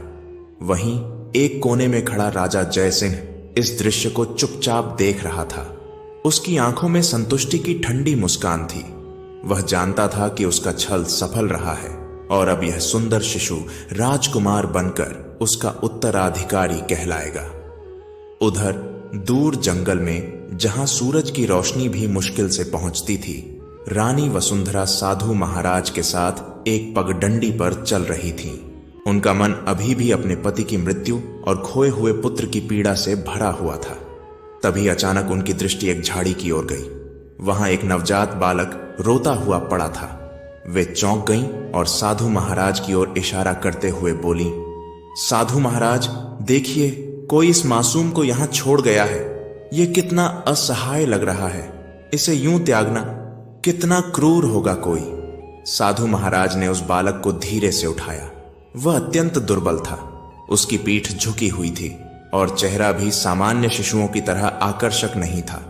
Speaker 1: वहीं एक कोने में खड़ा राजा जय सिंह इस दृश्य को चुपचाप देख रहा था। उसकी आंखों में संतुष्टि की ठंडी मुस्कान थी। वह जानता था कि उसका छल सफल रहा है और अब यह सुंदर शिशु राजकुमार बनकर उसका उत्तराधिकारी कहलाएगा। उधर दूर जंगल में, जहां सूरज की रोशनी भी मुश्किल से पहुंचती थी, रानी वसुंधरा साधु महाराज के साथ एक पगडंडी पर चल रही थीं। उनका मन अभी भी अपने पति की मृत्यु और खोए हुए पुत्र की पीड़ा से भरा हुआ था। तभी अचानक उनकी दृष्टि एक झाड़ी की ओर गई। वहां एक नवजात बालक रोता हुआ पड़ा था। वे चौंक गईं और साधु महाराज की ओर इशारा करते हुए बोली, साधु महाराज, देखिए, कोई इस मासूम को यहां छोड़ गया है। ये कितना असहाय लग रहा है। इसे यूं त्यागना कितना क्रूर होगा कोई। साधु महाराज ने उस बालक को धीरे से उठाया। वह अत्यंत दुर्बल था। उसकी पीठ झुकी हुई थी और चेहरा भी सामान्य शिशुओं की तरह आकर्षक नहीं था,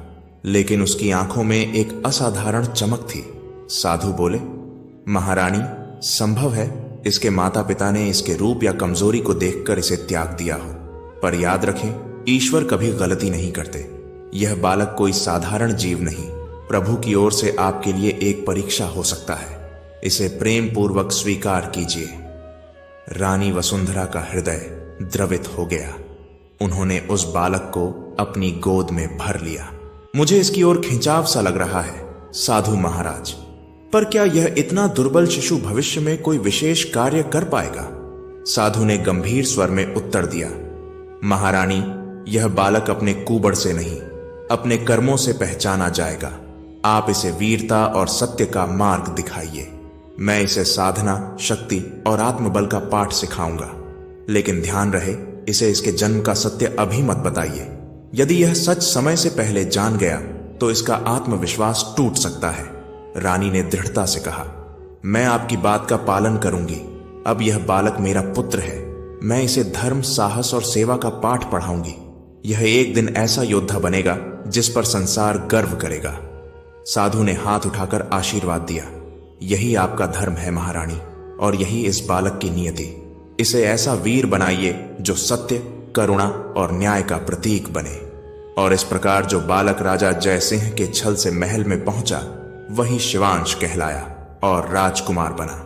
Speaker 1: लेकिन उसकी आंखों में एक असाधारण चमक थी। साधु बोले, महारानी, संभव है इसके माता पिता ने इसके रूप या कमजोरी को देखकर इसे त्याग दिया हो, पर याद रखें, ईश्वर कभी गलती नहीं करते। यह बालक कोई साधारण जीव नहीं, प्रभु की ओर से आपके लिए एक परीक्षा हो सकता है। इसे प्रेम पूर्वक स्वीकार कीजिए। रानी वसुंधरा का हृदय द्रवित हो गया। उन्होंने उस बालक को अपनी गोद में भर लिया। मुझे इसकी ओर खिंचाव सा लग रहा है, साधु महाराज, पर क्या यह इतना दुर्बल शिशु भविष्य में कोई विशेष कार्य कर पाएगा? साधु ने गंभीर स्वर में उत्तर दिया, महारानी, यह बालक अपने कुबड़ से नहीं, अपने कर्मों से पहचाना जाएगा। आप इसे वीरता और सत्य का मार्ग दिखाइए। मैं इसे साधना, शक्ति और आत्मबल का पाठ सिखाऊंगा, लेकिन ध्यान रहे, इसे इसके जन्म का सत्य अभी मत बताइए। यदि यह सच समय से पहले जान गया तो इसका आत्मविश्वास टूट सकता है। रानी ने दृढ़ता से कहा, मैं आपकी बात का पालन करूंगी। अब यह बालक मेरा पुत्र है। मैं इसे धर्म, साहस और सेवा का पाठ पढ़ाऊंगी। यह एक दिन ऐसा योद्धा बनेगा जिस पर संसार गर्व करेगा। साधु ने हाथ उठाकर आशीर्वाद दिया, यही आपका धर्म है महारानी, और यही इस बालक की नियति। इसे ऐसा वीर बनाइए जो सत्य, करुणा और न्याय का प्रतीक बने। और इस प्रकार जो बालक राजा जयसिंह के छल से महल में पहुंचा, वही शिवांश कहलाया और राजकुमार बना।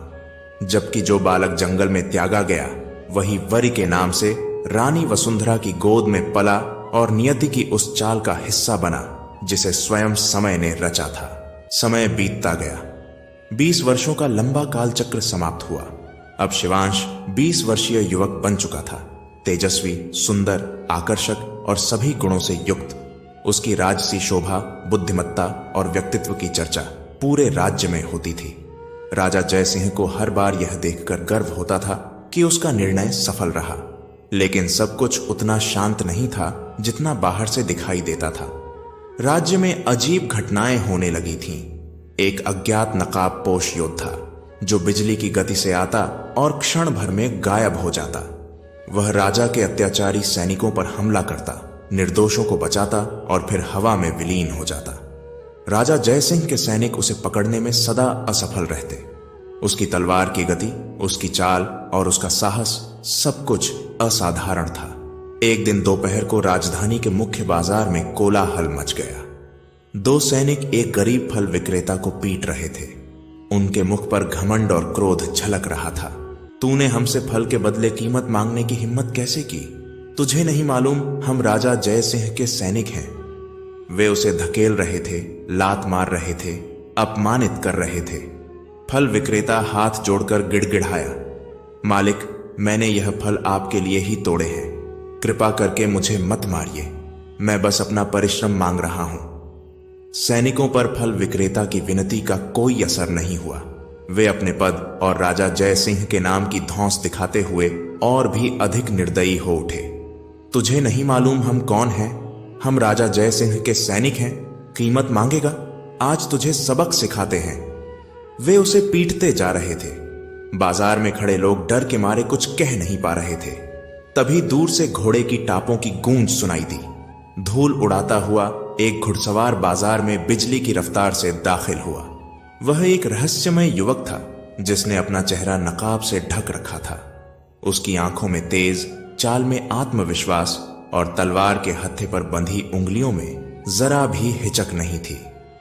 Speaker 1: जबकि जो बालक जंगल में त्यागा गया, वही वरी के नाम से रानी वसुंधरा की गोद में पला और नियति की उस चाल का हिस्सा बना जिसे स्वयं समय ने रचा था। समय बीतता गया। 20 वर्षों का लंबा काल चक्र समाप्त हुआ। अब शिवांश 20 वर्षीय युवक बन चुका था। तेजस्वी, सुंदर, आकर्षक और सभी गुणों से युक्त। उसकी राजसी शोभा, बुद्धिमत्ता और व्यक्तित्व की चर्चा पूरे राज्य में होती थी। राजा जयसिंह को हर बार यह देखकर गर्व होता था कि उसका निर्णय सफल रहा, लेकिन सब कुछ उतना शांत नहीं था जितना बाहर से दिखाई देता था। राज्य में अजीब घटनाएं होने लगी थीं। एक अज्ञात नकाबपोश योद्धा जो बिजली की गति से आता और क्षण भर में गायब हो जाता। वह राजा के अत्याचारी सैनिकों पर हमला करता, निर्दोषों को बचाता और फिर हवा में विलीन हो जाता। राजा जयसिंह के सैनिक उसे पकड़ने में सदा असफल रहते। उसकी तलवार की गति, उसकी चाल और उसका साहस सब कुछ असाधारण था। एक दिन दोपहर को राजधानी के मुख्य बाजार में कोलाहल मच गया। 2 सैनिक एक गरीब फल विक्रेता को पीट रहे थे। उनके मुख पर घमंड और क्रोध झलक रहा था। तूने हमसे फल के बदले कीमत मांगने की हिम्मत कैसे की? तुझे नहीं मालूम हम राजा जयसिंह के सैनिक हैं? वे उसे धकेल रहे थे, लात मार रहे थे, अपमानित कर रहे थे। फल विक्रेता हाथ जोड़कर गिड़गिड़ाया, मालिक, मैंने यह फल आपके लिए ही तोड़े हैं। कृपा करके मुझे मत मारिए। मैं बस अपना परिश्रम मांग रहा हूं। सैनिकों पर फल विक्रेता की विनती का कोई असर नहीं हुआ। वे अपने पद और राजा जयसिंह के नाम की धौंस दिखाते हुए और भी अधिक निर्दयी हो उठे। तुझे नहीं मालूम हम कौन हैं? हम राजा जयसिंह के सैनिक हैं। कीमत मांगेगा? आज तुझे सबक सिखाते हैं। वे उसे पीटते जा रहे थे। बाजार में खड़े लोग डर के मारे कुछ कह नहीं पा रहे थे। तभी दूर से घोड़े की टापों की गूंज सुनाई दी। धूल उड़ाता हुआ एक घुड़सवार बाजार में बिजली की रफ्तार से दाखिल हुआ। वह एक रहस्यमय युवक था जिसने अपना चेहरा नकाब से ढक रखा था। उसकी आंखों में तेज, चाल में आत्मविश्वास और तलवार के हत्थे पर बंधी उंगलियों में जरा भी हिचक नहीं थी।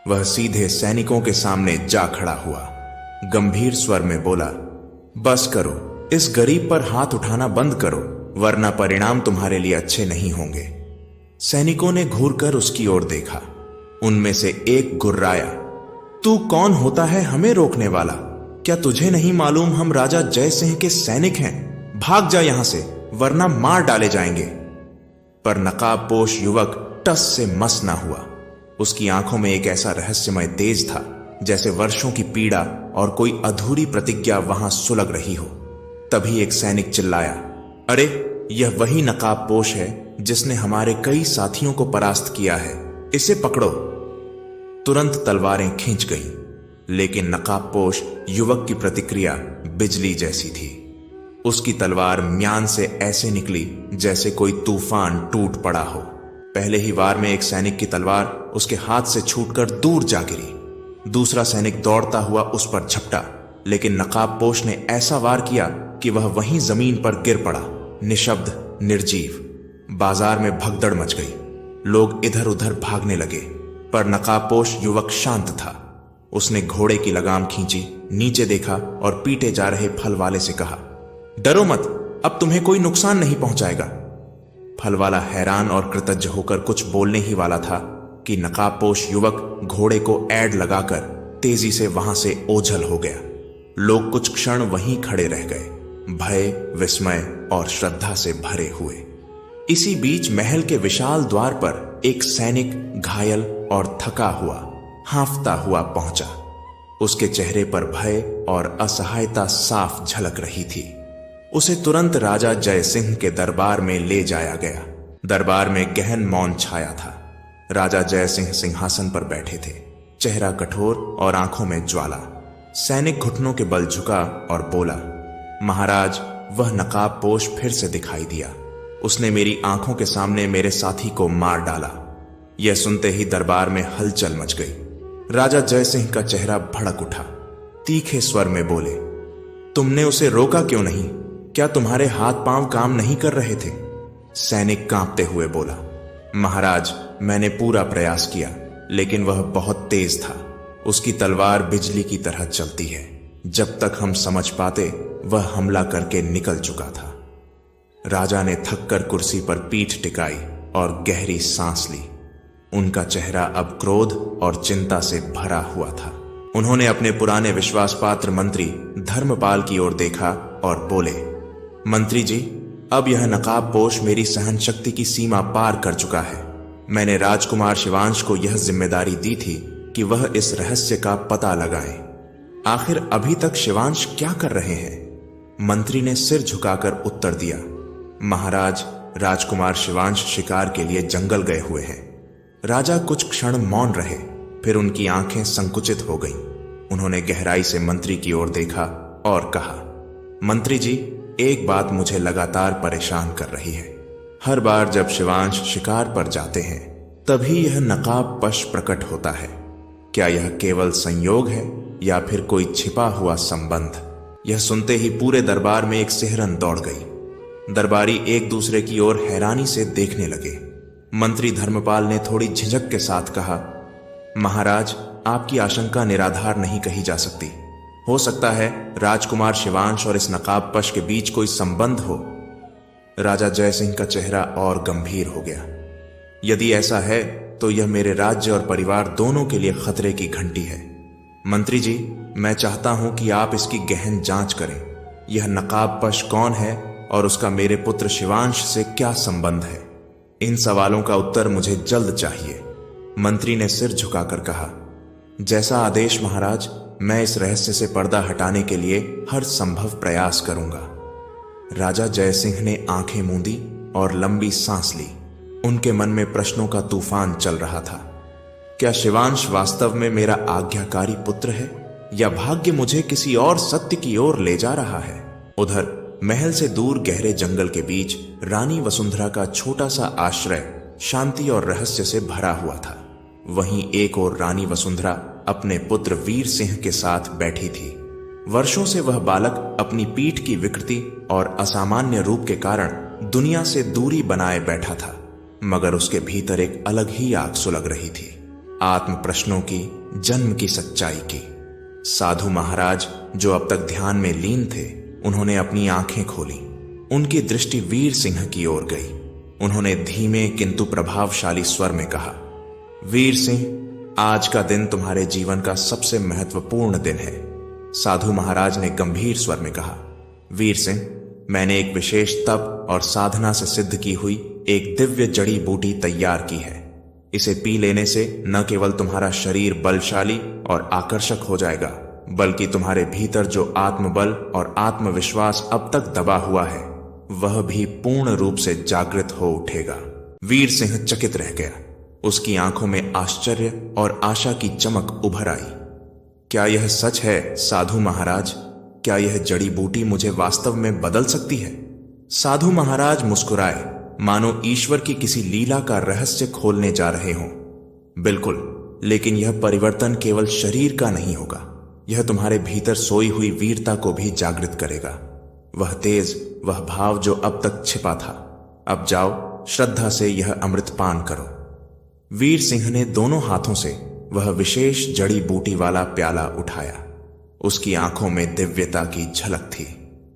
Speaker 1: वह सीधे सैनिकों के सामने जा खड़ा हुआ। गंभीर स्वर में बोला, बस करो, इस गरीब पर हाथ उठाना बंद करो, वरना परिणाम तुम्हारे लिए अच्छे नहीं होंगे। सैनिकों ने घूरकर उसकी ओर देखा। उनमें से एक गुर्राया, तू कौन होता है हमें रोकने वाला? क्या तुझे नहीं मालूम हम राजा जय सिंह के सैनिक हैं? भाग जा यहां से, वरना मार डाले जाएंगे। पर नकाबपोश युवक टस से मस ना हुआ। उसकी आंखों में एक ऐसा रहस्यमय तेज था जैसे वर्षों की पीड़ा और कोई अधूरी प्रतिज्ञा वहां सुलग रही हो। तभी एक सैनिक चिल्लाया, अरे यह वही नकाबपोश है जिसने हमारे कई साथियों को परास्त किया है, इसे पकड़ो। तुरंत तलवारें खींच गईं, लेकिन नकाबपोश युवक की प्रतिक्रिया बिजली जैसी थी। उसकी तलवार म्यान से ऐसे निकली जैसे कोई तूफान टूट पड़ा हो। पहले ही वार में एक सैनिक की तलवार उसके हाथ से छूटकर दूर जा गिरी। दूसरा सैनिक दौड़ता हुआ उस पर झपटा, लेकिन नकाबपोश ने ऐसा वार किया कि वह वहीं जमीन पर गिर पड़ा, निशब्द, निर्जीव। बाजार में भगदड़ मच गई। लोग इधर उधर भागने लगे, पर नकाबपोश युवक शांत था। उसने घोड़े की लगाम खींची, नीचे देखा और पीटे जा रहे फल वाले से कहा, डरो मत, अब तुम्हें कोई नुकसान नहीं पहुंचाएगा। फल वाला हैरान और कृतज्ञ होकर कुछ बोलने ही वाला था कि नकाबपोश युवक घोड़े को ऐड लगाकर तेजी से वहां से ओझल हो गया। लोग कुछ क्षण वहीं खड़े रह गए, भय, विस्मय और श्रद्धा से भरे हुए। इसी बीच महल के विशाल द्वार पर एक सैनिक घायल और थका हुआ, हांफता हुआ पहुंचा। उसके चेहरे पर भय और असहायता साफ झलक रही थी। उसे तुरंत राजा जय सिंह के दरबार में ले जाया गया। दरबार में गहन मौन छाया था। राजा जय सिंह सिंहासन पर बैठे थे, चेहरा कठोर और आंखों में ज्वाला। सैनिक घुटनों के बल झुका और बोला, महाराज, वह नकाबपोश फिर से दिखाई दिया। उसने मेरी आंखों के सामने मेरे साथी को मार डाला। यह सुनते ही दरबार में हलचल मच गई। राजा जय सिंह का चेहरा भड़क उठा। तीखे स्वर में बोले, तुमने उसे रोका क्यों नहीं? क्या तुम्हारे हाथ पांव काम नहीं कर रहे थे? सैनिक कांपते हुए बोला, महाराज, मैंने पूरा प्रयास किया, लेकिन वह बहुत तेज था। उसकी तलवार बिजली की तरह चलती है। जब तक हम समझ पाते, वह हमला करके निकल चुका था। राजा ने थककर कुर्सी पर पीठ टिकाई और गहरी सांस ली। उनका चेहरा अब क्रोध और चिंता से भरा हुआ था। उन्होंने अपने पुराने विश्वास पात्र मंत्री धर्मपाल की ओर देखा और बोले, मंत्री जी, अब यह नकाबपोश मेरी सहन शक्ति की सीमा पार कर चुका है। मैंने राजकुमार शिवांश को यह जिम्मेदारी दी थी कि वह इस रहस्य का पता लगाए। आखिर अभी तक शिवांश क्या कर रहे हैं? मंत्री ने सिर झुकाकर उत्तर दिया, महाराज, राजकुमार शिवांश शिकार के लिए जंगल गए हुए हैं। राजा कुछ क्षण मौन रहे, फिर उनकी आंखें संकुचित हो गईं। उन्होंने गहराई से मंत्री की ओर देखा और कहा, मंत्री जी, एक बात मुझे लगातार परेशान कर रही है। हर बार जब शिवांश शिकार पर जाते हैं, तभी यह नकाबपोश प्रकट होता है। क्या यह केवल संयोग है या फिर कोई छिपा हुआ संबंध? यह सुनते ही पूरे दरबार में एक सिहरन दौड़ गई। दरबारी एक दूसरे की ओर हैरानी से देखने लगे। मंत्री धर्मपाल ने थोड़ी झिझक के साथ कहा, महाराज, आपकी आशंका निराधार नहीं कही जा सकती। हो सकता है राजकुमार शिवांश और इस नकाबपोश के बीच कोई संबंध हो। राजा जय सिंह का चेहरा और गंभीर हो गया। यदि ऐसा है तो यह मेरे राज्य और परिवार दोनों के लिए खतरे की घंटी है। मंत्री जी, मैं चाहता हूं कि आप इसकी गहन जांच करें। यह नकाबपोश कौन है और उसका मेरे पुत्र शिवांश से क्या संबंध है? इन सवालों का उत्तर मुझे जल्द चाहिए। मंत्री ने सिर झुकाकर कहा, जैसा आदेश महाराज, मैं इस रहस्य से पर्दा हटाने के लिए हर संभव प्रयास करूंगा। राजा जय सिंह ने आंखें मूंदी और लंबी सांस ली। उनके मन में प्रश्नों का तूफान चल रहा था। क्या शिवांश वास्तव में मेरा आज्ञाकारी पुत्र है या भाग्य मुझे किसी और सत्य की ओर ले जा रहा है? उधर महल से दूर गहरे जंगल के बीच रानी वसुंधरा का छोटा सा आश्रय शांति और रहस्य से भरा हुआ था। वहीं एक और रानी वसुंधरा अपने पुत्र वीर सिंह के साथ बैठी थी। वर्षों से वह बालक अपनी पीठ की विकृति और असामान्य रूप के कारण दुनिया से दूरी बनाए बैठा था, मगर उसके भीतर एक अलग ही आग सुलग रही थी, आत्म प्रश्नों की, जन्म की सच्चाई की। साधु महाराज, जो अब तक ध्यान में लीन थे, उन्होंने अपनी आंखें खोली। उनकी दृष्टि वीर सिंह की ओर गई। उन्होंने धीमे किंतु प्रभावशाली स्वर में कहा, वीर सिंह, आज का दिन तुम्हारे जीवन का सबसे महत्वपूर्ण दिन है। साधु महाराज ने गंभीर स्वर में कहा। वीर सिंह, मैंने एक विशेष तप और साधना से सिद्ध की हुई एक दिव्य जड़ी बूटी तैयार की है। इसे पी लेने से न केवल तुम्हारा शरीर बलशाली और आकर्षक हो जाएगा, बल्कि तुम्हारे भीतर जो आत्मबल और आत्मविश्वास अब तक दबा हुआ है वह भी पूर्ण रूप से जागृत हो उठेगा। वीर सिंह चकित रह गया। उसकी आंखों में आश्चर्य और आशा की चमक उभर आई। क्या यह सच है साधु महाराज? क्या यह जड़ी बूटी मुझे वास्तव में बदल सकती है? साधु महाराज मुस्कुराए, मानो ईश्वर की किसी लीला का रहस्य खोलने जा रहे हों। बिल्कुल, लेकिन यह परिवर्तन केवल शरीर का नहीं होगा, यह तुम्हारे भीतर सोई हुई वीरता को भी जागृत करेगा। वह तेज, वह भाव जो अब तक छिपा था। अब जाओ, श्रद्धा से यह अमृत पान करो। वीर सिंह ने दोनों हाथों से वह विशेष जड़ी बूटी वाला प्याला उठाया। उसकी आंखों में दिव्यता की झलक थी।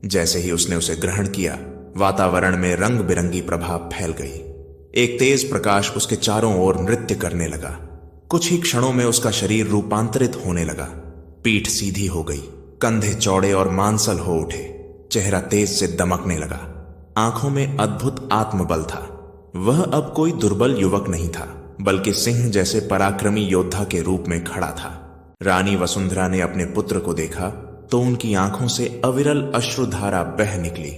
Speaker 1: जैसे ही उसने उसे ग्रहण किया, वातावरण में रंग बिरंगी प्रभा फैल गई। एक तेज प्रकाश उसके चारों ओर नृत्य करने लगा। कुछ ही क्षणों में उसका शरीर रूपांतरित होने लगा। पीठ सीधी हो गई, कंधे चौड़े और मांसल हो उठे, चेहरा तेज से दमकने लगा। आंखों में अद्भुत आत्मबल था। वह अब कोई दुर्बल युवक नहीं था, बल्कि सिंह जैसे पराक्रमी योद्धा के रूप में खड़ा था। रानी वसुंधरा ने अपने पुत्र को देखा तो उनकी आंखों से अविरल अश्रुधारा बह निकली।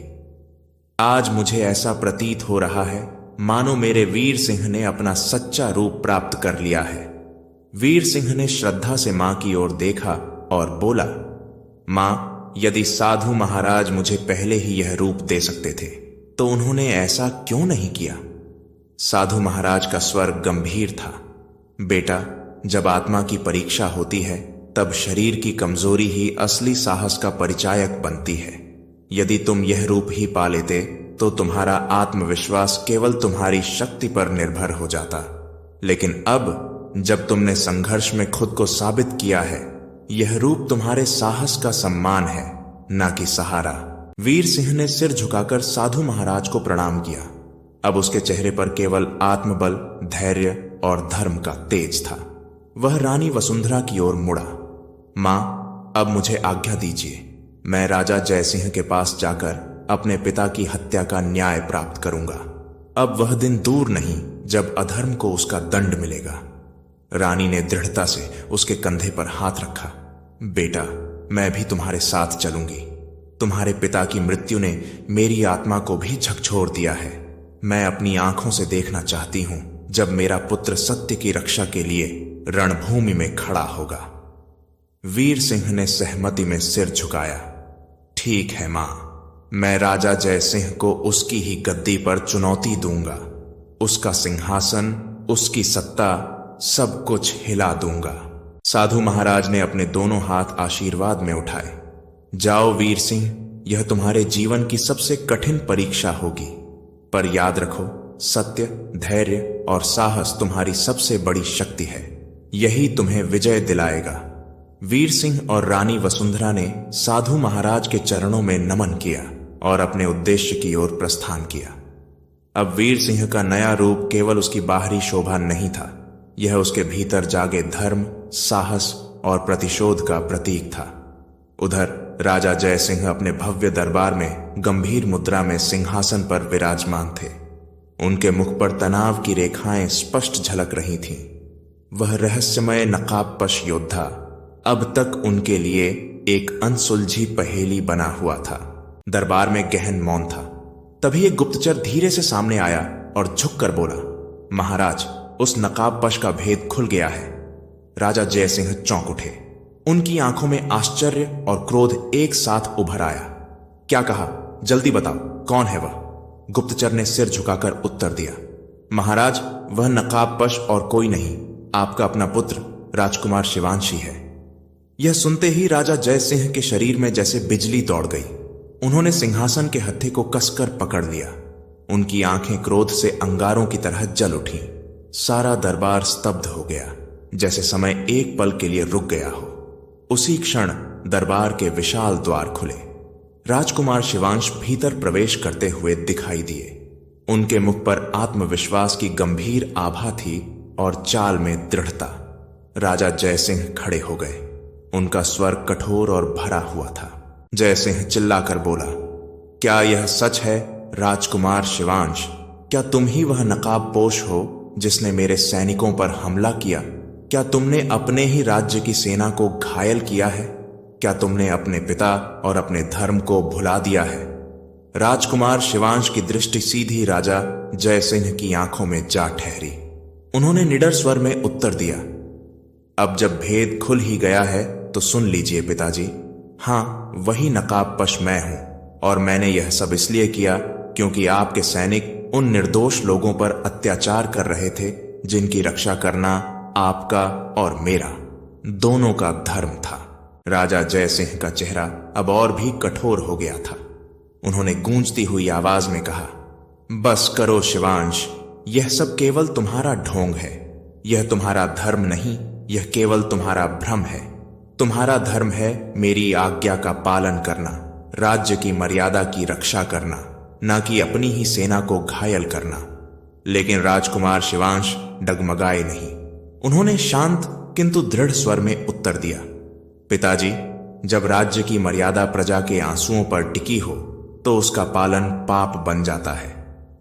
Speaker 1: आज मुझे ऐसा प्रतीत हो रहा है मानो मेरे वीर सिंह ने अपना सच्चा रूप प्राप्त कर लिया है। वीर सिंह ने श्रद्धा से मां की ओर देखा और बोला, मां, यदि साधु महाराज मुझे पहले ही यह रूप दे सकते थे तो उन्होंने ऐसा क्यों नहीं किया? साधु महाराज का स्वर गंभीर था। बेटा, जब आत्मा की परीक्षा होती है तब शरीर की कमजोरी ही असली साहस का परिचायक बनती है। यदि तुम यह रूप ही पा लेते तो तुम्हारा आत्मविश्वास केवल तुम्हारी शक्ति पर निर्भर हो जाता। लेकिन अब जब तुमने संघर्ष में खुद को साबित किया है, यह रूप तुम्हारे साहस का सम्मान है, न कि सहारा। वीर सिंह ने सिर झुकाकर साधु महाराज को प्रणाम किया। अब उसके चेहरे पर केवल आत्मबल, धैर्य और धर्म का तेज था। वह रानी वसुंधरा की ओर मुड़ा। मां, अब मुझे आज्ञा दीजिए। मैं राजा जयसिंह के पास जाकर अपने पिता की हत्या का न्याय प्राप्त करूंगा। अब वह दिन दूर नहीं जब अधर्म को उसका दंड मिलेगा। रानी ने दृढ़ता से उसके कंधे पर हाथ रखा। बेटा, मैं भी तुम्हारे साथ चलूंगी। तुम्हारे पिता की मृत्यु ने मेरी आत्मा को भी झकझोर दिया है। मैं अपनी आंखों से देखना चाहती हूं जब मेरा पुत्र सत्य की रक्षा के लिए रणभूमि में खड़ा होगा। वीर सिंह ने सहमति में सिर झुकाया। ठीक है मां, मैं राजा जयसिंह को उसकी ही गद्दी पर चुनौती दूंगा। उसका सिंहासन, उसकी सत्ता, सब कुछ हिला दूंगा। साधु महाराज ने अपने दोनों हाथ आशीर्वाद में उठाए। जाओ वीर सिंह, यह तुम्हारे जीवन की सबसे कठिन परीक्षा होगी, पर याद रखो, सत्य, धैर्य और साहस तुम्हारी सबसे बड़ी शक्ति है। यही तुम्हें विजय दिलाएगा। वीर सिंह और रानी वसुंधरा ने साधु महाराज के चरणों में नमन किया और अपने उद्देश्य की ओर प्रस्थान किया। अब वीर सिंह का नया रूप केवल उसकी बाहरी शोभा नहीं था, यह उसके भीतर जागे धर्म, साहस और प्रतिशोध का प्रतीक था। उधर राजा जयसिंह अपने भव्य दरबार में गंभीर मुद्रा में सिंहासन पर विराजमान थे। उनके मुख पर तनाव की रेखाएं स्पष्ट झलक रही थीं। वह रहस्यमय नकाबपोश योद्धा अब तक उनके लिए एक अनसुलझी पहेली बना हुआ था। दरबार में गहन मौन था। तभी एक गुप्तचर धीरे से सामने आया और झुककर बोला, महाराज, उस नकाबपोश का भेद खुल गया है। राजा जयसिंह चौंक उठे। उनकी आंखों में आश्चर्य और क्रोध एक साथ उभर आया। क्या कहा? जल्दी बताओ, कौन है वह? गुप्तचर ने सिर झुकाकर उत्तर दिया, महाराज, वह नकाबपोश और कोई नहीं, आपका अपना पुत्र राजकुमार शिवांशी है। यह सुनते ही राजा जयसिंह के शरीर में जैसे बिजली दौड़ गई। उन्होंने सिंहासन के हत्थे को कसकर पकड़ लिया। उनकी आंखें क्रोध से अंगारों की तरह जल उठी। सारा दरबार स्तब्ध हो गया, जैसे समय एक पल के लिए रुक गया हो। उसी क्षण दरबार के विशाल द्वार खुले। राजकुमार शिवांश भीतर प्रवेश करते हुए दिखाई दिए। उनके मुख पर आत्मविश्वास की गंभीर आभा थी और चाल में दृढ़ता। राजा जयसिंह खड़े हो गए। उनका स्वर कठोर और भरा हुआ था। जयसिंह चिल्लाकर बोला, क्या यह सच है राजकुमार शिवांश? क्या तुम ही वह नकाबपोश हो जिसने मेरे सैनिकों पर हमला किया? क्या तुमने अपने ही राज्य की सेना को घायल किया है? क्या तुमने अपने पिता और अपने धर्म को भुला दिया है? राजकुमार शिवांश की दृष्टि सीधी राजा जयसिंह की आंखों में जा ठहरी। उन्होंने निडर स्वर में उत्तर दिया, अब जब भेद खुल ही गया है तो सुन लीजिए पिताजी। हाँ, वही नकाबपोश मैं हूं, और मैंने यह सब इसलिए किया क्योंकि आपके सैनिक उन निर्दोष लोगों पर अत्याचार कर रहे थे जिनकी रक्षा करना आपका और मेरा दोनों का धर्म था। राजा जयसिंह का चेहरा अब और भी कठोर हो गया था। उन्होंने गूंजती हुई आवाज में कहा, बस करो शिवांश, यह सब केवल तुम्हारा ढोंग है। यह तुम्हारा धर्म नहीं, यह केवल तुम्हारा भ्रम है। तुम्हारा धर्म है मेरी आज्ञा का पालन करना, राज्य की मर्यादा की रक्षा करना, न कि अपनी ही सेना को घायल करना। लेकिन राजकुमार शिवांश डगमगाए नहीं। उन्होंने शांत किंतु दृढ़ स्वर में उत्तर दिया, पिताजी, जब राज्य की मर्यादा प्रजा के आंसुओं पर टिकी हो तो उसका पालन पाप बन जाता है।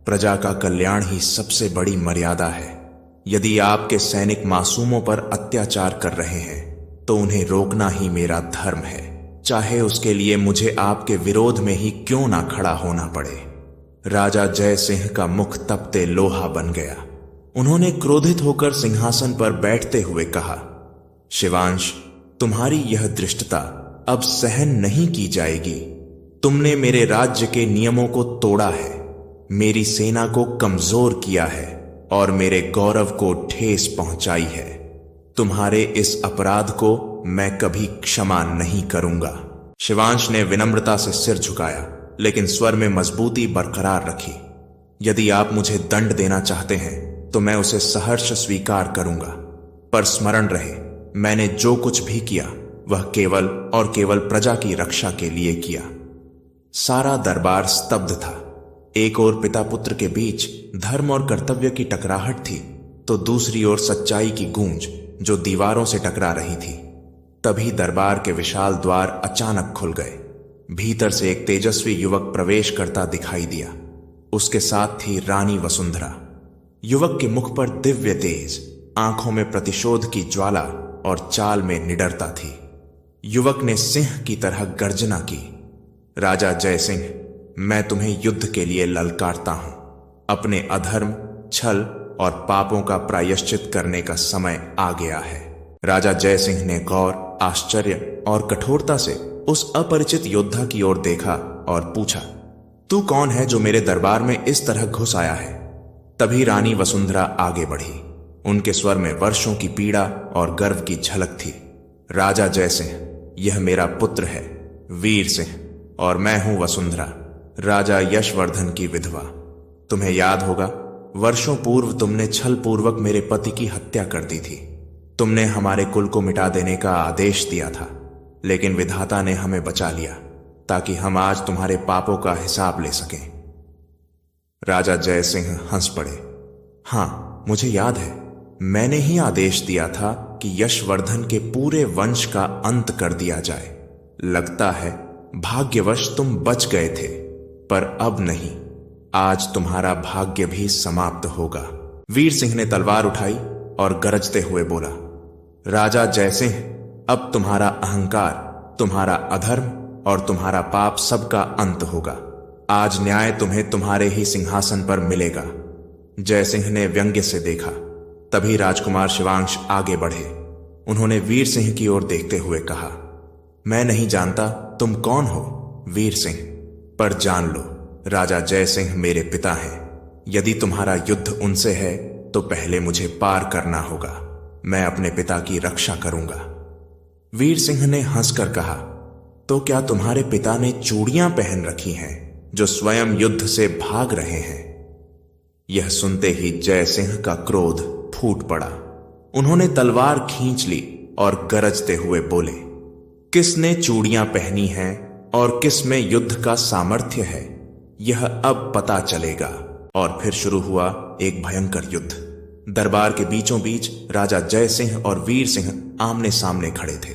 Speaker 1: प्रजा का कल्याण ही सबसे बड़ी मर्यादा है। यदि आपके सैनिक मासूमों पर अत्याचार कर रहे हैं तो उन्हें रोकना ही मेरा धर्म है, चाहे उसके लिए मुझे आपके विरोध में ही क्यों ना खड़ा होना पड़े। राजा जयसिंह का मुख तपते लोहा बन गया। उन्होंने क्रोधित होकर सिंहासन पर बैठते हुए कहा, शिवांश, तुम्हारी यह दृष्टता अब सहन नहीं की जाएगी। तुमने मेरे राज्य के नियमों को तोड़ा है, मेरी सेना को कमजोर किया है और मेरे गौरव को ठेस पहुंचाई है। तुम्हारे इस अपराध को मैं कभी क्षमा नहीं करूंगा। शिवांश ने विनम्रता से सिर झुकाया, लेकिन स्वर में मजबूती बरकरार रखी। यदि आप मुझे दंड देना चाहते हैं तो मैं उसे सहर्ष स्वीकार करूंगा, पर स्मरण रहे, मैंने जो कुछ भी किया वह केवल और केवल प्रजा की रक्षा के लिए किया। सारा दरबार स्तब्ध था। एक ओर पिता पुत्र के बीच धर्म और कर्तव्य की टकराहट थी, तो दूसरी ओर सच्चाई की गूंज जो दीवारों से टकरा रही थी। तभी दरबार के विशाल द्वार अचानक खुल गए। भीतर से एक तेजस्वी युवक प्रवेश करता दिखाई दिया। उसके साथ थी रानी वसुंधरा। युवक के मुख पर दिव्य तेज, आंखों में प्रतिशोध की ज्वाला और चाल में निडरता थी। युवक ने सिंह की तरह गर्जना की, राजा जयसिंह, मैं तुम्हें युद्ध के लिए ललकारता हूं। अपने अधर्म, छल और पापों का प्रायश्चित करने का समय आ गया है। राजा जयसिंह ने गौर, आश्चर्य और कठोरता से उस अपरिचित योद्धा की ओर देखा और पूछा, तू कौन है जो मेरे दरबार में इस तरह घुस आया है? तभी रानी वसुंधरा आगे बढ़ी। उनके स्वर में वर्षों की पीड़ा और गर्व की झलक थी। राजा जयसिंह, यह मेरा पुत्र है वीर सिंह, और मैं हूं वसुंधरा, राजा यशवर्धन की विधवा। तुम्हें याद होगा, वर्षों पूर्व तुमने छल पूर्वक मेरे पति की हत्या कर दी थी। तुमने हमारे कुल को मिटा देने का आदेश दिया था, लेकिन विधाता ने हमें बचा लिया ताकि हम आज तुम्हारे पापों का हिसाब ले सकें। राजा जयसिंह हंस पड़े। हां, मुझे याद है, मैंने ही आदेश दिया था कि यशवर्धन के पूरे वंश का अंत कर दिया जाए। लगता है भाग्यवश तुम बच गए थे, पर अब नहीं, आज तुम्हारा भाग्य भी समाप्त होगा। वीर सिंह ने तलवार उठाई और गरजते हुए बोला, राजा जयसिंह, अब तुम्हारा अहंकार, तुम्हारा अधर्म और तुम्हारा पाप सबका अंत होगा। आज न्याय तुम्हें तुम्हारे ही सिंहासन पर मिलेगा। जयसिंह ने व्यंग्य से देखा। तभी राजकुमार शिवांश आगे बढ़े। उन्होंने वीर सिंह की ओर देखते हुए कहा, मैं नहीं जानता तुम कौन हो वीर सिंह, पर जान लो, राजा जयसिंह मेरे पिता हैं। यदि तुम्हारा युद्ध उनसे है तो पहले मुझे पार करना होगा। मैं अपने पिता की रक्षा करूंगा। वीर सिंह ने हंसकर कहा, तो क्या तुम्हारे पिता ने चूड़ियां पहन रखी हैं जो स्वयं युद्ध से भाग रहे हैं? यह सुनते ही जयसिंह का क्रोध फूट पड़ा। उन्होंने तलवार खींच ली और गरजते हुए बोले, किसने चूड़ियां पहनी हैं और किस में युद्ध का सामर्थ्य है, यह अब पता चलेगा। और फिर शुरू हुआ एक भयंकर युद्ध। दरबार के बीचों बीच राजा जय सिंह और वीर सिंह आमने सामने खड़े थे।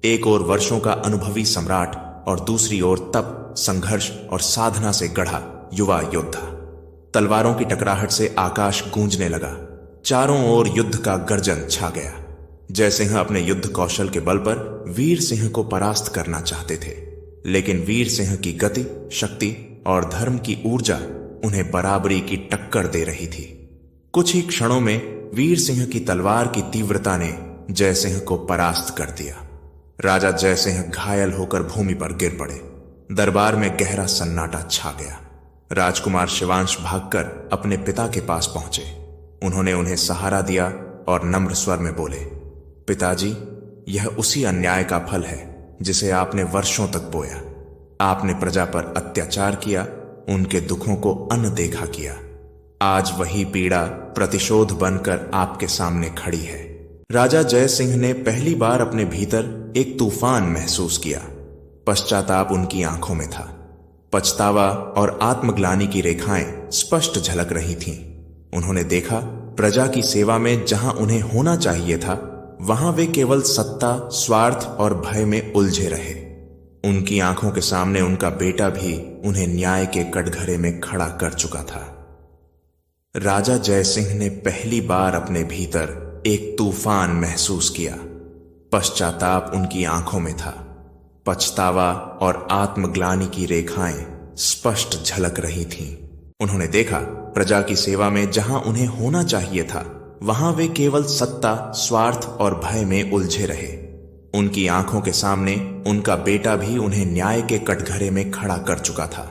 Speaker 1: एक ओर वर्षों का अनुभवी सम्राट और दूसरी ओर तप, संघर्ष और साधना से गढ़ा युवा योद्धा। तलवारों की टकराहट से आकाश गूंजने लगा। चारों ओर युद्ध का गर्जन छा गया। जय सिंह अपने युद्ध कौशल के बल पर वीर सिंह को परास्त करना चाहते थे, लेकिन वीर सिंह की गति, शक्ति और धर्म की ऊर्जा उन्हें बराबरी की टक्कर दे रही थी। कुछ ही क्षणों में वीर सिंह की तलवार की तीव्रता ने जय सिंह को परास्त कर दिया। राजा जय सिंह घायल होकर भूमि पर गिर पड़े। दरबार में गहरा सन्नाटा छा गया। राजकुमार शिवांश भागकर अपने पिता के पास पहुंचे। उन्होंने उन्हें सहारा दिया और नम्र स्वर में बोले, पिताजी, यह उसी अन्याय का फल है जिसे आपने वर्षों तक बोया। आपने प्रजा पर अत्याचार किया, उनके दुखों को अनदेखा किया। आज वही पीड़ा प्रतिशोध बनकर आपके सामने खड़ी है। राजा जय सिंह ने पहली बार अपने भीतर एक तूफान महसूस किया। पश्चाताप उनकी आंखों में था। पछतावा और आत्मग्लानि की रेखाएं स्पष्ट झलक रही थीं। उन्होंने देखा, प्रजा की सेवा में जहां उन्हें होना चाहिए था, वहां वे केवल सत्ता, स्वार्थ और भय में उलझे रहे। उनकी आंखों के सामने उनका बेटा भी उन्हें न्याय के कटघरे में खड़ा कर चुका था। राजा जय सिंह ने पहली बार अपने भीतर एक तूफान महसूस किया। पश्चाताप उनकी आंखों में था। पछतावा और आत्मग्लानि की रेखाएं स्पष्ट झलक रही थीं। उन्होंने देखा, प्रजा की सेवा में जहां उन्हें होना चाहिए था, वहां वे केवल सत्ता, स्वार्थ और भय में उलझे रहे। उनकी आंखों के सामने उनका बेटा भी उन्हें न्याय के कटघरे में खड़ा कर चुका था।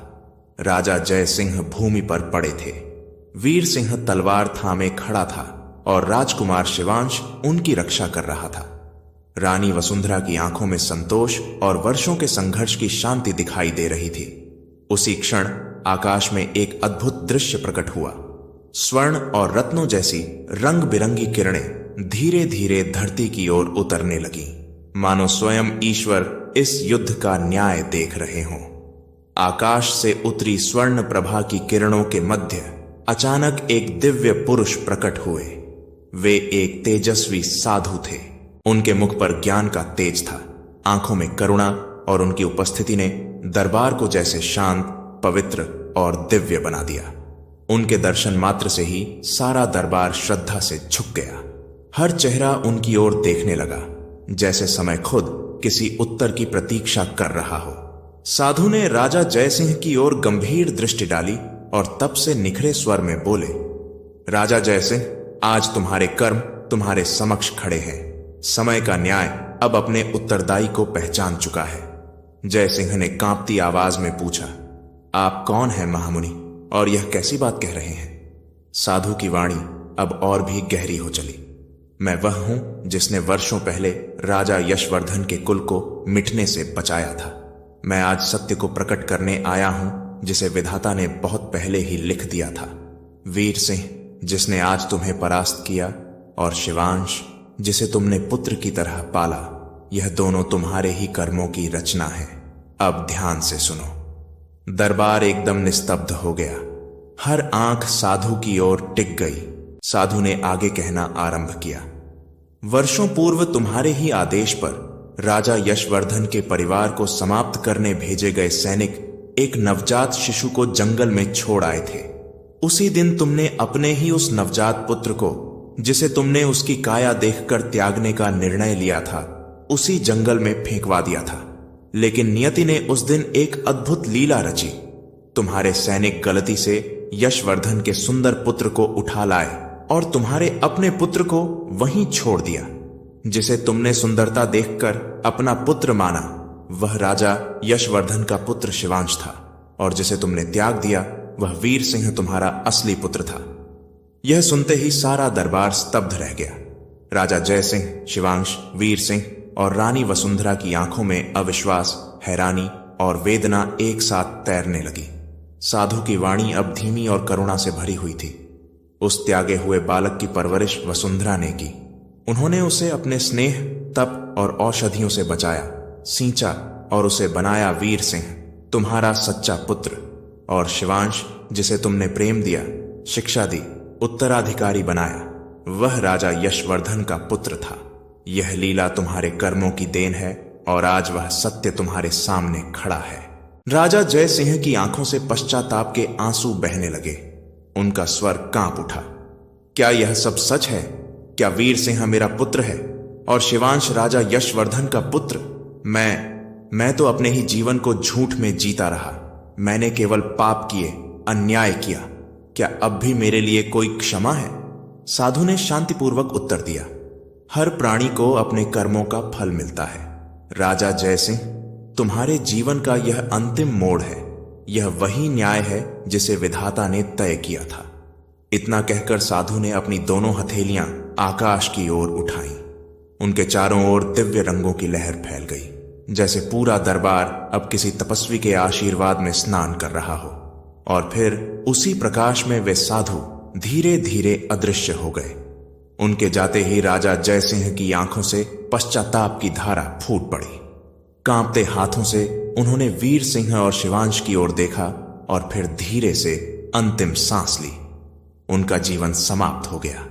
Speaker 1: राजा जय सिंह भूमि पर पड़े थे। वीर सिंह तलवार थामे खड़ा था और राजकुमार शिवांश उनकी रक्षा कर रहा था। रानी वसुंधरा की आंखों में संतोष और वर्षों के संघर्ष की शांति दिखाई दे रही थी। उसी क्षण आकाश में एक अद्भुत दृश्य प्रकट हुआ। स्वर्ण और रत्नों जैसी रंग बिरंगी किरणें धीरे धीरे धरती की ओर उतरने लगी, मानो स्वयं ईश्वर इस युद्ध का न्याय देख रहे हों। आकाश से उतरी स्वर्ण प्रभा की किरणों के मध्य अचानक एक दिव्य पुरुष प्रकट हुए। वे एक तेजस्वी साधु थे। उनके मुख पर ज्ञान का तेज था, आंखों में करुणा, और उनकी उपस्थिति ने दरबार को जैसे शांत, पवित्र और दिव्य बना दिया। उनके दर्शन मात्र से ही सारा दरबार श्रद्धा से झुक गया। हर चेहरा उनकी ओर देखने लगा, जैसे समय खुद किसी उत्तर की प्रतीक्षा कर रहा हो। साधु ने राजा जय सिंह की ओर गंभीर दृष्टि डाली और तप से निखरे स्वर में बोले, राजा जय सिंह, आज तुम्हारे कर्म तुम्हारे समक्ष खड़े हैं। समय का न्याय अब अपने उत्तरदायी को पहचान चुका है। जय सिंह ने कांपती आवाज में पूछा, आप कौन हैं महामुनि, और यह कैसी बात कह रहे हैं? साधु की वाणी अब और भी गहरी हो चली। मैं वह हूं जिसने वर्षों पहले राजा यशवर्धन के कुल को मिटने से बचाया था। मैं आज सत्य को प्रकट करने आया हूं जिसे विधाता ने बहुत पहले ही लिख दिया था। वीर सिंह, जिसने आज तुम्हें परास्त किया, और शिवांश, जिसे तुमने पुत्र की तरह पाला, यह दोनों तुम्हारे ही कर्मों की रचना है। अब ध्यान से सुनो। दरबार एकदम निस्तब्ध हो गया। हर आंख साधु की ओर टिक गई। साधु ने आगे कहना आरंभ किया, वर्षों पूर्व तुम्हारे ही आदेश पर राजा यशवर्धन के परिवार को समाप्त करने भेजे गए सैनिक एक नवजात शिशु को जंगल में छोड़ आए थे। उसी दिन तुमने अपने ही उस नवजात पुत्र को, जिसे तुमने उसकी काया देखकर त्यागने का निर्णय लिया था, उसी जंगल में फेंकवा दिया था। लेकिन नियति ने उस दिन एक अद्भुत लीला रची। तुम्हारे सैनिक गलती से यशवर्धन के सुंदर पुत्र को उठा लाए और तुम्हारे अपने पुत्र को वहीं छोड़ दिया। जिसे तुमने सुंदरता देखकर अपना पुत्र माना, वह राजा यशवर्धन का पुत्र शिवांश था, और जिसे तुमने त्याग दिया, वह वीर सिंह तुम्हारा असली पुत्र था। यह सुनते ही सारा दरबार स्तब्ध रह गया। राजा जय सिंह, शिवांश, वीर सिंह और रानी वसुंधरा की आंखों में अविश्वास, हैरानी और वेदना एक साथ तैरने लगी। साधु की वाणी अब धीमी और करुणा से भरी हुई थी। उस त्यागे हुए बालक की परवरिश वसुंधरा ने की। उन्होंने उसे अपने स्नेह, तप और औषधियों से बचाया, सींचा और उसे बनाया वीर सिंह, तुम्हारा सच्चा पुत्र। और शिवांश, जिसे तुमने प्रेम दिया, शिक्षा दी, उत्तराधिकारी बनाया, वह राजा यशवर्धन का पुत्र था। यह लीला तुम्हारे कर्मों की देन है और आज वह सत्य तुम्हारे सामने खड़ा है। राजा जय सिंह की आंखों से पश्चाताप के आंसू बहने लगे। उनका स्वर कांप उठा। क्या यह सब सच है? क्या वीर सिंह मेरा पुत्र है और शिवांश राजा यशवर्धन का पुत्र? मैं तो अपने ही जीवन को झूठ में जीता रहा। मैंने केवल पाप किए, अन्याय किया। क्या अब भी मेरे लिए कोई क्षमा है? साधु ने शांतिपूर्वक उत्तर दिया, हर प्राणी को अपने कर्मों का फल मिलता है। राजा जय सिंह, तुम्हारे जीवन का यह अंतिम मोड़ है। यह वही न्याय है जिसे विधाता ने तय किया था। इतना कहकर साधु ने अपनी दोनों हथेलियां आकाश की ओर उठाई। उनके चारों ओर दिव्य रंगों की लहर फैल गई, जैसे पूरा दरबार अब किसी तपस्वी के आशीर्वाद में स्नान कर रहा हो। और फिर उसी प्रकाश में वे साधु धीरे धीरे अदृश्य हो गए। उनके जाते ही राजा जय सिंह की आंखों से पश्चाताप की धारा फूट पड़ी। कांपते हाथों से उन्होंने वीर सिंह और शिवांश की ओर देखा और फिर धीरे से अंतिम सांस ली। उनका जीवन समाप्त हो गया।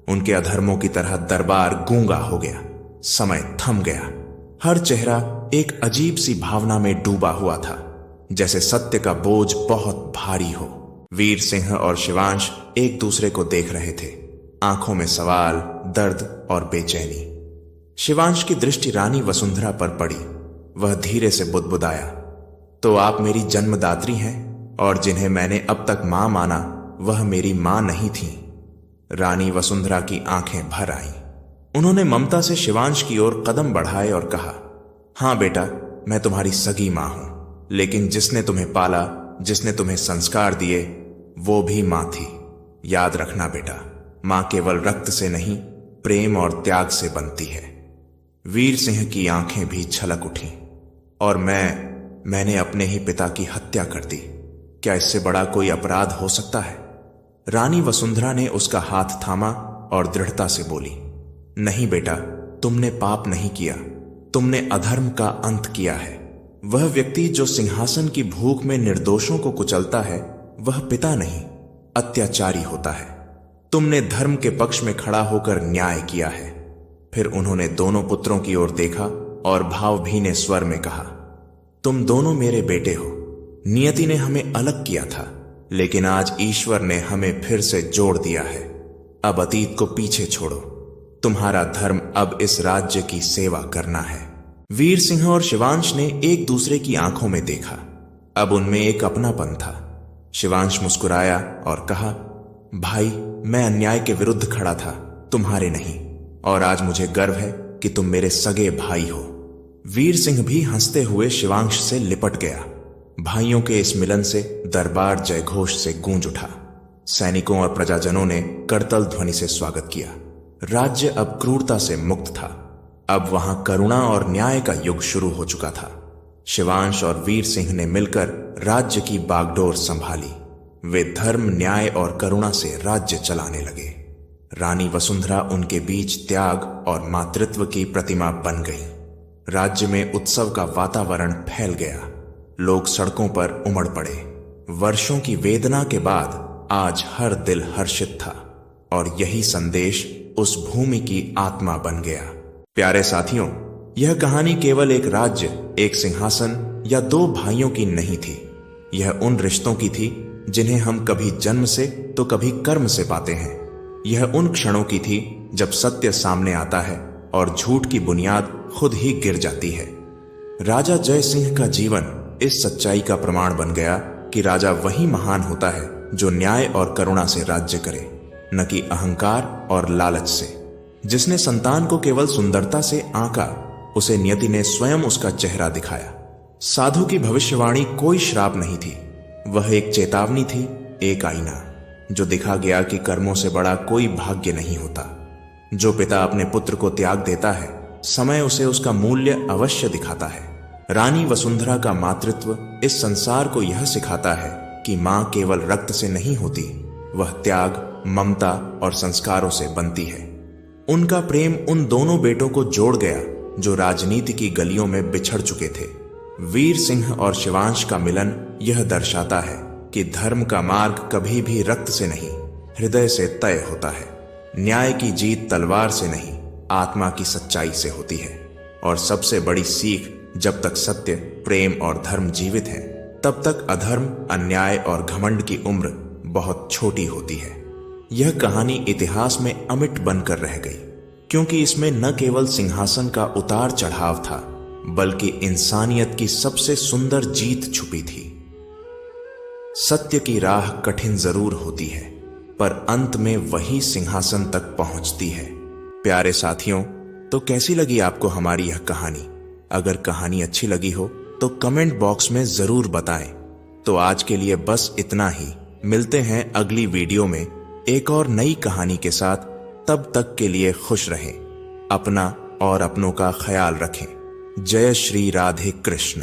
Speaker 1: उनके अधर्मों की तरह दरबार गूंगा हो गया। समय थम गया। हर चेहरा एक अजीब सी भावना में डूबा हुआ था, जैसे सत्य का बोझ बहुत भारी हो। वीर सिंह और शिवांश एक दूसरे को देख रहे थे, आंखों में सवाल, दर्द और बेचैनी। शिवांश की दृष्टि रानी वसुंधरा पर पड़ी। वह धीरे से बुदबुदाया, तो आप मेरी जन्मदात्री हैं और जिन्हें मैंने अब तक मां माना वह मेरी मां नहीं थी। रानी वसुंधरा की आंखें भर आईं। उन्होंने ममता से शिवांश की ओर कदम बढ़ाए और कहा, हां बेटा, मैं तुम्हारी सगी मां हूं, लेकिन जिसने तुम्हें पाला, जिसने तुम्हें संस्कार दिए, वो भी मां थी। याद रखना बेटा, मां केवल रक्त से नहीं, प्रेम और त्याग से बनती है। वीर सिंह की आंखें भी छलक उठीं। और मैंने अपने ही पिता की हत्या कर दी। क्या इससे बड़ा कोई अपराध हो सकता है? रानी वसुंधरा ने उसका हाथ थामा और दृढ़ता से बोली, नहीं बेटा, तुमने पाप नहीं किया, तुमने अधर्म का अंत किया है। वह व्यक्ति जो सिंहासन की भूख में निर्दोषों को कुचलता है, वह पिता नहीं, अत्याचारी होता है। तुमने धर्म के पक्ष में खड़ा होकर न्याय किया है। फिर उन्होंने दोनों पुत्रों की ओर देखा और भावभीने स्वर में कहा, तुम दोनों मेरे बेटे हो। नियति ने हमें अलग किया था, लेकिन आज ईश्वर ने हमें फिर से जोड़ दिया है। अब अतीत को पीछे छोड़ो। तुम्हारा धर्म अब इस राज्य की सेवा करना है। वीर सिंह और शिवांश ने एक दूसरे की आंखों में देखा। अब उनमें एक अपनापन था। शिवांश मुस्कुराया और कहा, भाई, मैं अन्याय के विरुद्ध खड़ा था, तुम्हारे नहीं, और आज मुझे गर्व है कि तुम मेरे सगे भाई हो। वीर सिंह भी हंसते हुए शिवांश से लिपट गया। भाइयों के इस मिलन से दरबार जयघोष से गूंज उठा। सैनिकों और प्रजाजनों ने करतल ध्वनि से स्वागत किया। राज्य अब क्रूरता से मुक्त था। अब वहां करुणा और न्याय का युग शुरू हो चुका था। शिवांश और वीर सिंह ने मिलकर राज्य की बागडोर संभाली। वे धर्म, न्याय और करुणा से राज्य चलाने लगे। रानी वसुंधरा उनके बीच त्याग और मातृत्व की प्रतिमा बन गई। राज्य में उत्सव का वातावरण फैल गया। लोग सड़कों पर उमड़ पड़े। वर्षों की वेदना के बाद आज हर दिल हर्षित था और यही संदेश उस भूमि की आत्मा बन गया। प्यारे साथियों, यह कहानी केवल एक राज्य, एक सिंहासन या दो भाइयों की नहीं थी। यह उन रिश्तों की थी जिन्हें हम कभी जन्म से तो कभी कर्म से पाते हैं। यह उन क्षणों की थी जब सत्य सामने आता है और झूठ की बुनियाद खुद ही गिर जाती है। राजा जय सिंह का जीवन इस सच्चाई का प्रमाण बन गया कि राजा वही महान होता है जो न्याय और करुणा से राज्य करे, न कि अहंकार और लालच से। जिसने संतान को केवल सुंदरता से आंका, उसे नियति ने स्वयं उसका चेहरा दिखाया। साधु की भविष्यवाणी कोई श्राप नहीं थी, वह एक चेतावनी थी, एक आईना जो दिखा गया कि कर्मों से बड़ा कोई भाग्य नहीं होता। जो पिता अपने पुत्र को त्याग देता है, समय उसे उसका मूल्य अवश्य दिखाता है। रानी वसुंधरा का मातृत्व इस संसार को यह सिखाता है कि मां केवल रक्त से नहीं होती, वह त्याग, ममता और संस्कारों से बनती है। उनका प्रेम उन दोनों बेटों को जोड़ गया जो राजनीति की गलियों में बिछड़ चुके थे। वीर सिंह और शिवांश का मिलन यह दर्शाता है कि धर्म का मार्ग कभी भी रक्त से नहीं, हृदय से तय होता है। न्याय की जीत तलवार से नहीं, आत्मा की सच्चाई से होती है। और सबसे बड़ी सीख, जब तक सत्य, प्रेम और धर्म जीवित है, तब तक अधर्म, अन्याय और घमंड की उम्र बहुत छोटी होती है। यह कहानी इतिहास में अमिट बनकर रह गई, क्योंकि इसमें न केवल सिंहासन का उतार चढ़ाव था, बल्कि इंसानियत की सबसे सुंदर जीत छुपी थी। सत्य की राह कठिन जरूर होती है, पर अंत में वही सिंहासन तक पहुंचती है। प्यारे साथियों, तो कैसी लगी आपको हमारी यह कहानी? अगर कहानी अच्छी लगी हो तो कमेंट बॉक्स में जरूर बताएं। तो आज के लिए बस इतना ही। मिलते हैं अगली वीडियो में एक और नई कहानी के साथ। तब तक के लिए खुश रहें, अपना और अपनों का ख्याल रखें। जय श्री राधे कृष्ण।